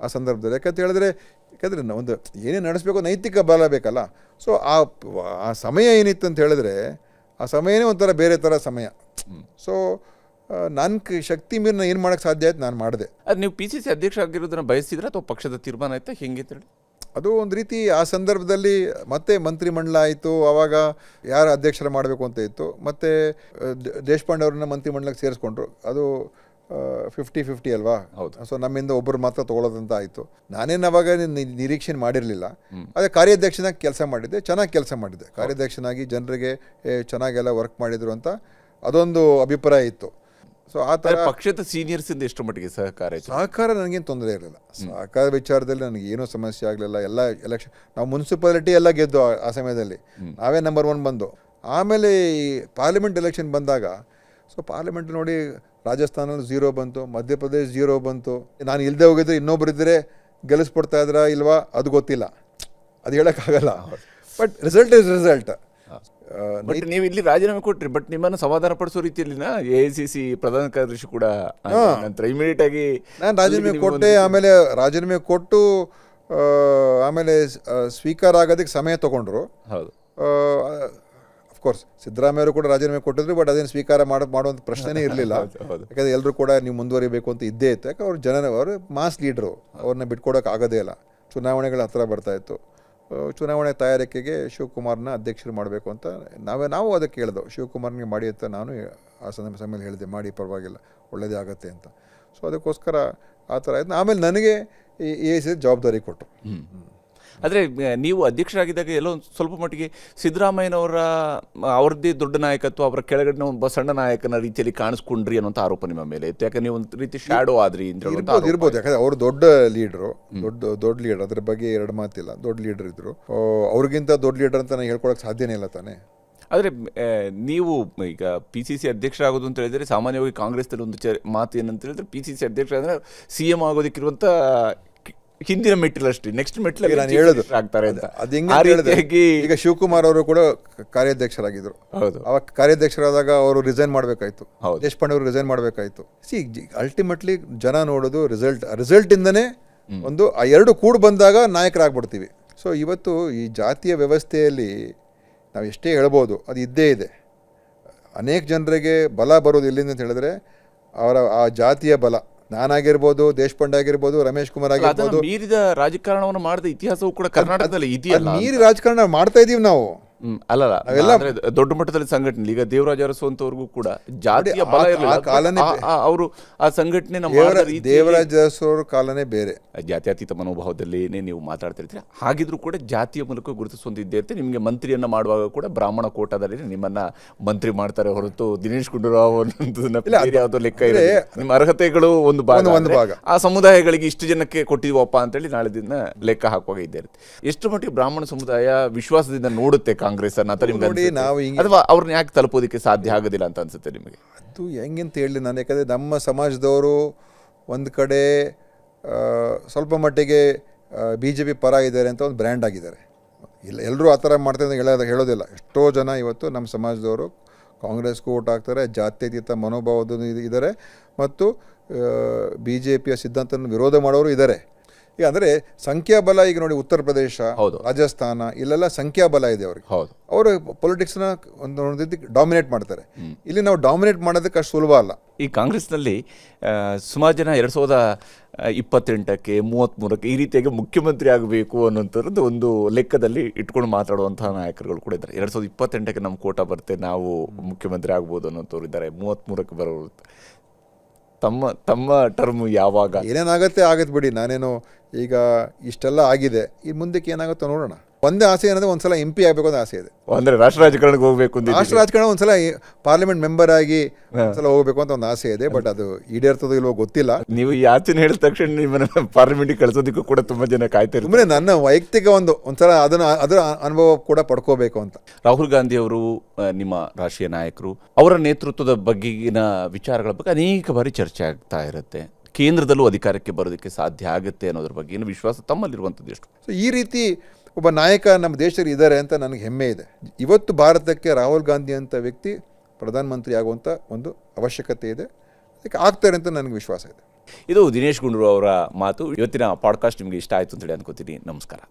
ಆ ಸಂದರ್ಭದಲ್ಲಿ. ಯಾಕಂದರೆ ಒಂದು ಏನೇ ನಡೆಸಬೇಕು ನೈತಿಕ ಬಲ ಬೇಕಲ್ಲ. ಸೊ ಆ ಸಮಯ ಏನಿತ್ತು ಅಂತ ಹೇಳಿದ್ರೆ, ಆ ಸಮಯನೇ ಒಂಥರ ಬೇರೆ ಥರ ಸಮಯ. ಸೊ ನನ್ನ ಶಕ್ತಿ ಮೀರಿ ಏನು ಮಾಡೋಕ್ಕೆ ಸಾಧ್ಯ ಆಯ್ತು, ನಾನು ಮಾಡಿದೆ. ಅದು ನೀವು PCC ಅಧ್ಯಕ್ಷ ಆಗಿರೋದನ್ನ ಬಯಸಿದ್ರೆ ಅಥವಾ ಪಕ್ಷದ ತೀರ್ಮಾನ ಆಯ್ತಾ, ಹೆಂಗೆ ಹೇಳಿ? ಅದು ಒಂದು ರೀತಿ ಆ ಸಂದರ್ಭದಲ್ಲಿ ಮತ್ತೆ ಮಂತ್ರಿಮಂಡಲ ಆಯಿತು, ಆವಾಗ ಯಾರು ಅಧ್ಯಕ್ಷರ ಮಾಡಬೇಕು ಅಂತ ಇತ್ತು, ಮತ್ತು ದೇಶಪಾಂಡೆ ಅವ್ರನ್ನ ಮಂತ್ರಿಮಂಡಲಕ್ಕೆ ಸೇರಿಸ್ಕೊಂಡ್ರು. ಅದು 50-50 ಅಲ್ವಾ? ಹೌದು. ಸೊ ನಮ್ಮಿಂದ ಒಬ್ಬರು ಮಾತ್ರ ತೊಗೊಳೋದಂತ ಆಯಿತು. ನಾನೇನು ಅವಾಗ ನಿರೀಕ್ಷೆ ಮಾಡಿರಲಿಲ್ಲ. ಅದೇ ಕಾರ್ಯಾಧ್ಯಕ್ಷನಾಗಿ ಕೆಲಸ ಮಾಡಿದ್ದೆ, ಚೆನ್ನಾಗಿ ಕೆಲಸ ಮಾಡಿದ್ದೆ. ಕಾರ್ಯಾಧ್ಯಕ್ಷನಾಗಿ ಜನರಿಗೆ ಚೆನ್ನಾಗೆಲ್ಲ ವರ್ಕ್ ಮಾಡಿದರು ಅಂತ ಅದೊಂದು ಅಭಿಪ್ರಾಯ ಇತ್ತು. ಸೊ ಆ ಥರ ಪಕ್ಷದ ಸೀನಿಯರ್ಸ್ ಇಂದ ಎಷ್ಟು ಮಟ್ಟಿಗೆ ಸಹಕಾರ ಇತ್ತು? ಸಹಕಾರ ನನಗೇನು ತೊಂದರೆ ಇರಲಿಲ್ಲ. ಸಹಕಾರ ವಿಚಾರದಲ್ಲಿ ನನಗೆ ಏನೂ ಸಮಸ್ಯೆ ಆಗಲಿಲ್ಲ. ಎಲ್ಲ ಎಲೆಕ್ಷನ್ ನಾವು ಮುನ್ಸಿಪಾಲಿಟಿ ಎಲ್ಲ ಗೆದ್ದು ಆ ಸಮಯದಲ್ಲಿ ನಾವೇ ನಂಬರ್ 1 ಬಂದು. ಆಮೇಲೆ ಈ ಪಾರ್ಲಿಮೆಂಟ್ ಎಲೆಕ್ಷನ್ ಬಂದಾಗ, ಸೊ ಪಾರ್ಲಿಮೆಂಟ್ ನೋಡಿ ರಾಜಸ್ಥಾನಲ್ಲಿ 0 ಬಂತು, ಮಧ್ಯಪ್ರದೇಶ್ 0 ಬಂತು. ನಾನು ಇಲ್ಲದೆ ಹೋಗಿದ್ರೆ ಇನ್ನೊಬ್ರು ಇದ್ದರೆ ಗೆಲ್ಲಿಸ್ಬಿಡ್ತಾ ಇದ್ರಾ ಇಲ್ವಾ ಅದು ಗೊತ್ತಿಲ್ಲ, ಅದು ಹೇಳೋಕ್ಕಾಗಲ್ಲ. But result is result. But ನೀವು ಇಲ್ಲಿ ರಾಜೀನಾಮೆ ಕೊಟ್ರಿ, ಬಟ್ ನಿಮ್ಮನ್ನು ಸಮಾಧಾನ ಪಡಿಸೋ ರೀತಿಯಲ್ಲಿನ AICC ಪ್ರಧಾನ ಕಾರ್ಯದರ್ಶಿ ಕೂಡ ನಂತರ ಇಮಿಡಿಯೇಟ್ ಆಗಿ ನಾನು ರಾಜೀನಾಮೆ ಕೊಟ್ಟೆ. ಆಮೇಲೆ ರಾಜೀನಾಮೆ ಕೊಟ್ಟು ಆಮೇಲೆ ಸ್ವೀಕಾರ ಆಗೋದಕ್ಕೆ ಸಮಯ ತೊಗೊಂಡ್ರು. ಹೌದು, ಅಫ್ಕೋರ್ಸ್ ಸಿದ್ದರಾಮಯ್ಯವರು ಕೂಡ ರಾಜೀನಾಮೆ ಕೊಟ್ಟಿದ್ರು, ಬಟ್ ಅದೇನು ಸ್ವೀಕಾರ ಮಾಡುವಂಥ ಪ್ರಶ್ನೆನೇ ಇರಲಿಲ್ಲ. ಯಾಕಂದರೆ ಎಲ್ಲರೂ ಕೂಡ ನೀವು ಮುಂದುವರಿಬೇಕು ಅಂತ ಇದ್ದೇ ಇತ್ತು. ಯಾಕೆ ಅವರು ಮಾಸ್ ಲೀಡ್ರು, ಅವ್ರನ್ನ ಬಿಟ್ಕೊಡೋಕೆ ಆಗೋದೇ ಇಲ್ಲ. ಚುನಾವಣೆಗಳ ಹತ್ರ ಬರ್ತಾಯಿತ್ತು. ಚುನಾವಣೆ ತಯಾರಿಕೆಗೆ ಶಿವಕುಮಾರ್ನ ಅಧ್ಯಕ್ಷರು ಮಾಡಬೇಕು ಅಂತ ನಾವು ಅದಕ್ಕೆ ಹೇಳಿದೆವು. ಶಿವಕುಮಾರ್ನಿಗೆ ಮಾಡಿ ಅಂತ ನಾನು ಆ ಸಮಯದಲ್ಲಿ ಹೇಳಿದೆ, ಮಾಡಿ ಪರವಾಗಿಲ್ಲ, ಒಳ್ಳೆಯದೇ ಆಗುತ್ತೆ ಅಂತ. ಸೊ ಅದಕ್ಕೋಸ್ಕರ ಆ ಥರ ಆಯ್ತು. ಆಮೇಲೆ ನನಗೆ AICC ಜವಾಬ್ದಾರಿ ಕೊಟ್ಟರು. ಆದರೆ ನೀವು ಅಧ್ಯಕ್ಷರಾಗಿದ್ದಾಗ ಎಲ್ಲೋ ಸ್ವಲ್ಪ ಮಟ್ಟಿಗೆ ಅವ್ರದ್ದೇ ದೊಡ್ಡ ನಾಯಕತ್ವ, ಅವರ ಕೆಳಗಡೆ ಒಬ್ಬ ಸಣ್ಣ ನಾಯಕನ ರೀತಿಯಲ್ಲಿ ಕಾಣಿಸ್ಕೊಂಡ್ರಿ ಅನ್ನೋಂಥ ಆರೋಪ ನಿಮ್ಮ ಮೇಲೆ ಇತ್ತು. ಯಾಕಂದ್ರೆ ನೀವು ಒಂದು ರೀತಿ ಶ್ಯಾಡೋ ಆದ್ರಿ ಇರ್ಬೋದು. ಯಾಕಂದ್ರೆ ಅವರು ದೊಡ್ಡ ಲೀಡ್ರು, ದೊಡ್ಡ ಲೀಡರ್, ಅದ್ರ ಬಗ್ಗೆ ಎರಡು ಮಾತಿಲ್ಲ. ದೊಡ್ಡ ಲೀಡರ್ ಇದ್ರು. ಅವ್ರಿಗಿಂತ ದೊಡ್ಡ ಲೀಡರ್ ಅಂತ ನಾನು ಹೇಳ್ಕೊಳಕ್ಕೆ ಸಾಧ್ಯನೇ ಇಲ್ಲ ತಾನೆ. ಆದರೆ ನೀವು ಈಗ PCC ಅಧ್ಯಕ್ಷರಾಗೋದು ಅಂತ ಹೇಳಿದರೆ ಸಾಮಾನ್ಯವಾಗಿ ಕಾಂಗ್ರೆಸ್ನಲ್ಲಿ ಒಂದು ಮಾತು ಏನಂತ ಹೇಳಿದ್ರೆ, PCC ಅಧ್ಯಕ್ಷ ಅಂದರೆ CM ಆಗೋದಕ್ಕಿರುವಂಥ ಹಿಂದಿನ ಮೆಟ್ಟಿಲಷ್ಟೇ, ನೆಕ್ಸ್ಟ್ ಮೆಟ್ಟಿಲು ನಾನು ಹೇಳೋದು ಆಗ್ತಾರೆ ಅಂತ. ಅದು ಹೆಂಗೆ ಈಗ ಶಿವಕುಮಾರ್ ಅವರು ಕೂಡ ಕಾರ್ಯಾಧ್ಯಕ್ಷರಾಗಿದ್ರು. ಹೌದು, ಅವಾಗ ಕಾರ್ಯಾಧ್ಯಕ್ಷರಾದಾಗ ಅವರು ರಿಸೈನ್ ಮಾಡಬೇಕಾಯ್ತು. ಹೌದು, ದೇಶಪಾಂಡೆ ಅವರು ರಿಸೈನ್ ಮಾಡಬೇಕಾಯ್ತು. ಅಲ್ಟಿಮೇಟ್ಲಿ ಜನ ನೋಡೋದು ರಿಸಲ್ಟ್ ಇಂದನೇ ಒಂದು ಆ ಎರಡು ಕೂಡಿ ಬಂದಾಗ ನಾಯಕರಾಗ್ಬಿಡ್ತೀವಿ. ಸೊ ಇವತ್ತು ಈ ಜಾತಿಯ ವ್ಯವಸ್ಥೆಯಲ್ಲಿ ನಾವು ಎಷ್ಟೇ ಹೇಳ್ಬೋದು, ಅದು ಇದ್ದೇ ಇದೆ. ಅನೇಕ ಜನರಿಗೆ ಬಲ ಬರೋದು ಎಲ್ಲಿಂದ ಅಂತ ಹೇಳಿದ್ರೆ ಅವರ ಆ ಜಾತಿಯ ಬಲ. ನಾನಾಗಿರ್ಬೋದು, ದೇಶಪಾಂಡೆ ಆಗಿರ್ಬೋದು, ರಮೇಶ್ ಕುಮಾರ್ ಆಗಿರ್ಬೋದು, ಮೀರಿದ ರಾಜಕಾರಣವನ್ನು ಮಾಡಿದ ಇತಿಹಾಸವು ಕೂಡ ಕರ್ನಾಟಕದಲ್ಲಿ ಇದೆಯಲ್ಲ. ಮೀರಿ ರಾಜಕಾರಣ ಮಾಡ್ತಾ ಇದೀವಿ ನಾವು. ಅಲ್ಲಲ್ಲ, ದೊಡ್ಡ ಮಟ್ಟದಲ್ಲಿ ಸಂಘಟನೆ ಈಗ ದೇವರಾಜ ಅರಸು ಅಂತವ್ರಿಗೂ ಕೂಡ ಜಾತಿಯ ಬಲ ಇರಲಿಲ್ಲ. ಅವರು ಆ ಸಂಘಟನೆ ದೇವರಾಜ ಅರಸು ಅವ್ರ ಕಾಲನೇ ಬೇರೆ. ಜಾತ್ಯತೀತ ಮನೋಭಾವದಲ್ಲಿ ನೀವು ಮಾತಾಡ್ತಾ ಇರ್ತೀರಿ. ಹಾಗಿದ್ರು ಕೂಡ ಜಾತಿಯ ಮೂಲಕ ಗುರುತಿಸುವಂತಿದ್ದೇ ಇರುತ್ತೆ. ನಿಮಗೆ ಮಂತ್ರಿಯನ್ನ ಮಾಡುವಾಗ ಕೂಡ ಬ್ರಾಹ್ಮಣ ಕೋಟಾದಲ್ಲಿ ನಿಮ್ಮನ್ನ ಮಂತ್ರಿ ಮಾಡ್ತಾರೆ ಹೊರತು ದಿನೇಶ್ ಗುಂಡೂರಾವ್ ಯಾವುದೋ ಲೆಕ್ಕ ಇದೆ. ನಿಮ್ಮ ಅರ್ಹತೆಗಳು ಒಂದು ಭಾಗ, ಆ ಸಮುದಾಯಗಳಿಗೆ ಇಷ್ಟು ಜನಕ್ಕೆ ಕೊಟ್ಟಿದ್ವಪ್ಪ ಅಂತೇಳಿ ನಾಳೆ ದಿನ ಲೆಕ್ಕ ಹಾಕುವಾಗ ಇದ್ದೇ ಇರುತ್ತೆ. ಎಷ್ಟು ಮಟ್ಟಿಗೆ ಬ್ರಾಹ್ಮಣ ಸಮುದಾಯ ವಿಶ್ವಾಸದಿಂದ ನೋಡುತ್ತೆ ಕಾಂಗ್ರೆಸ್ ಅನ್ನ ಅಂತ ನಿಮ್ಗೆ, ಅಥವಾ ಅವ್ರನ್ನ ಯಾಕೆ ತಲುಪೋದಕ್ಕೆ ಸಾಧ್ಯ ಆಗೋದಿಲ್ಲ ಅಂತ ಅನ್ಸುತ್ತೆ ನಿಮಗೆ? ಅದು ಹೆಂಗಂತ ಹೇಳಿ ನಾನು, ಯಾಕಂದರೆ ನಮ್ಮ ಸಮಾಜದವರು ಒಂದು ಕಡೆ ಸ್ವಲ್ಪ ಮಟ್ಟಿಗೆ BJP ಪರ ಇದ್ದಾರೆ ಅಂತ ಒಂದು ಬ್ರ್ಯಾಂಡ್ ಆಗಿದ್ದಾರೆ. ಎಲ್ಲರೂ ಆ ಥರ ಮಾಡ್ತಾರೆ ಹೇಳೋದಿಲ್ಲ. ಎಷ್ಟೋ ಜನ ಇವತ್ತು ನಮ್ಮ ಸಮಾಜದವರು ಕಾಂಗ್ರೆಸ್ಗೂ ಓಟ್ ಹಾಕ್ತಾರೆ, ಜಾತ್ಯತೀತ ಮನೋಭಾವದ ಇದ್ದಾರೆ, ಮತ್ತು BJPಯ ಸಿದ್ಧಾಂತವನ್ನು ವಿರೋಧ ಮಾಡೋರು ಇದ್ದಾರೆ. ಈಗ ಅಂದರೆ ಸಂಖ್ಯಾಬಲ, ಈಗ ನೋಡಿ ಉತ್ತರ ಪ್ರದೇಶ, ರಾಜಸ್ಥಾನ, ಇಲ್ಲೆಲ್ಲ ಸಂಖ್ಯಾಬಲ ಇದೆ ಅವ್ರಿಗೆ. ಅವರು ಪೊಲಿಟಿಕ್ಸ್ನ ಒಂದು ರೀತಿ ಡಾಮಿನೇಟ್ ಮಾಡ್ತಾರೆ. ಇಲ್ಲಿ ನಾವು ಡಾಮಿನೇಟ್ ಮಾಡೋದಕ್ಕೆ ಅಷ್ಟು ಸುಲಭ ಅಲ್ಲ. ಈ ಕಾಂಗ್ರೆಸ್ನಲ್ಲಿ ಸುಮಾರು ಜನ 2028ಕ್ಕೆ 33ಕ್ಕೆ ಈ ರೀತಿಯಾಗಿ ಮುಖ್ಯಮಂತ್ರಿ ಆಗಬೇಕು ಅನ್ನೋಂಥದ್ದು ಒಂದು ಲೆಕ್ಕದಲ್ಲಿ ಇಟ್ಕೊಂಡು ಮಾತಾಡುವಂತಹ ನಾಯಕರುಗಳು ಕೂಡ ಇದ್ದಾರೆ. 2028ಕ್ಕೆ ನಮ್ಮ ಕೋಟಾ ಬರುತ್ತೆ, ನಾವು ಮುಖ್ಯಮಂತ್ರಿ ಆಗ್ಬೋದು ಅನ್ನೋಂಥವ್ರು ಇದ್ದಾರೆ. 33ಕ್ಕೆ ಬರೋರು. ತಮ್ಮ ಟರ್ಮ್ ಯಾವಾಗ ಏನೇನಾಗತ್ತೆ ಬಿಡಿ. ನಾನೇನು ಈಗ ಇಷ್ಟೆಲ್ಲ ಆಗಿದೆ, ಈ ಮುಂದಕ್ಕೆ ಏನಾಗುತ್ತೋ ನೋಡೋಣ. ಒಂದೇ ಆಸೆ ಏನಂದ್ರೆ ಒಂದ್ಸಲ MP ಆಗಬೇಕು ಅಂತ ಆಸೆ ಇದೆ. ಅಂದ್ರೆ ರಾಷ್ಟ್ರ ರಾಜಕಾರಣಕ್ಕೆ ಹೋಗ್ಬೇಕು ಅಂತ, ರಾಷ್ಟ್ರ ರಾಜಕಾರಣ ಒಂದ್ಸಲ ಪಾರ್ಲಿಮೆಂಟ್ ಮೆಂಬರ್ ಆಗಿ ಒಂದ್ಸಲ ಹೋಗ್ಬೇಕು ಅಂತ ಒಂದು ಆಸೆ ಇದೆ. ಬಟ್ ಅದು ಈಡೇರ್ತದೋ ಇಲ್ವೋ ಗೊತ್ತಿಲ್ಲ. ನೀವು ಈ ಆಚೆನ ಹೇಳಿದ ತಕ್ಷಣ ನಿಮ್ಮನ್ನ ಪಾರ್ಲಿಮೆಂಟ್ಗೆ ಕಳಿಸೋದಕ್ಕೂ ಕೂಡ ತುಂಬಾ ಜನ ಕಾಯ್ತಾರೆ. ಸುಮ್ಮನೆ ನನ್ನ ವೈಯಕ್ತಿಕ ಒಂದ್ಸಲ ಅದರ ಅನುಭವ ಕೂಡ ಪಡ್ಕೋಬೇಕು ಅಂತ. ರಾಹುಲ್ ಗಾಂಧಿ ಅವರು ನಿಮ್ಮ ರಾಷ್ಟ್ರೀಯ ನಾಯಕರು, ಅವರ ನೇತೃತ್ವದ ಬಗೆಗಿನ ವಿಚಾರಗಳ ಬಗ್ಗೆ ಅನೇಕ ಬಾರಿ ಚರ್ಚೆ ಆಗ್ತಾ ಇರುತ್ತೆ. ಕೇಂದ್ರದಲ್ಲೂ ಅಧಿಕಾರಕ್ಕೆ ಬರೋದಕ್ಕೆ ಸಾಧ್ಯ ಆಗುತ್ತೆ ಅನ್ನೋದ್ರ ಬಗ್ಗೆ ಏನು ವಿಶ್ವಾಸ ತಮ್ಮಲ್ಲಿರುವಂಥದ್ದು ಎಷ್ಟು? ಸೊ ಈ ರೀತಿ ಒಬ್ಬ ನಾಯಕ ನಮ್ಮ ದೇಶದಲ್ಲಿ ಇದ್ದಾರೆ ಅಂತ ನನಗೆ ಹೆಮ್ಮೆ ಇದೆ. ಇವತ್ತು ಭಾರತಕ್ಕೆ ರಾಹುಲ್ ಗಾಂಧಿ ಅಂತ ವ್ಯಕ್ತಿ ಪ್ರಧಾನಮಂತ್ರಿ ಆಗುವಂಥ ಒಂದು ಅವಶ್ಯಕತೆ ಇದೆ. ಅದಕ್ಕೆ ಆಗ್ತಾರೆ ಅಂತ ನನಗೆ ವಿಶ್ವಾಸ ಇದೆ. ಇದು ದಿನೇಶ್ ಗುಂಡೂರಾವ್ ಅವರ ಮಾತು. ಇವತ್ತಿನ ಪಾಡ್ಕಾಸ್ಟ್ ನಿಮಗೆ ಇಷ್ಟ ಆಯಿತು ಅಂತೇಳಿ ಅನ್ಕೋತೀನಿ. ನಮಸ್ಕಾರ.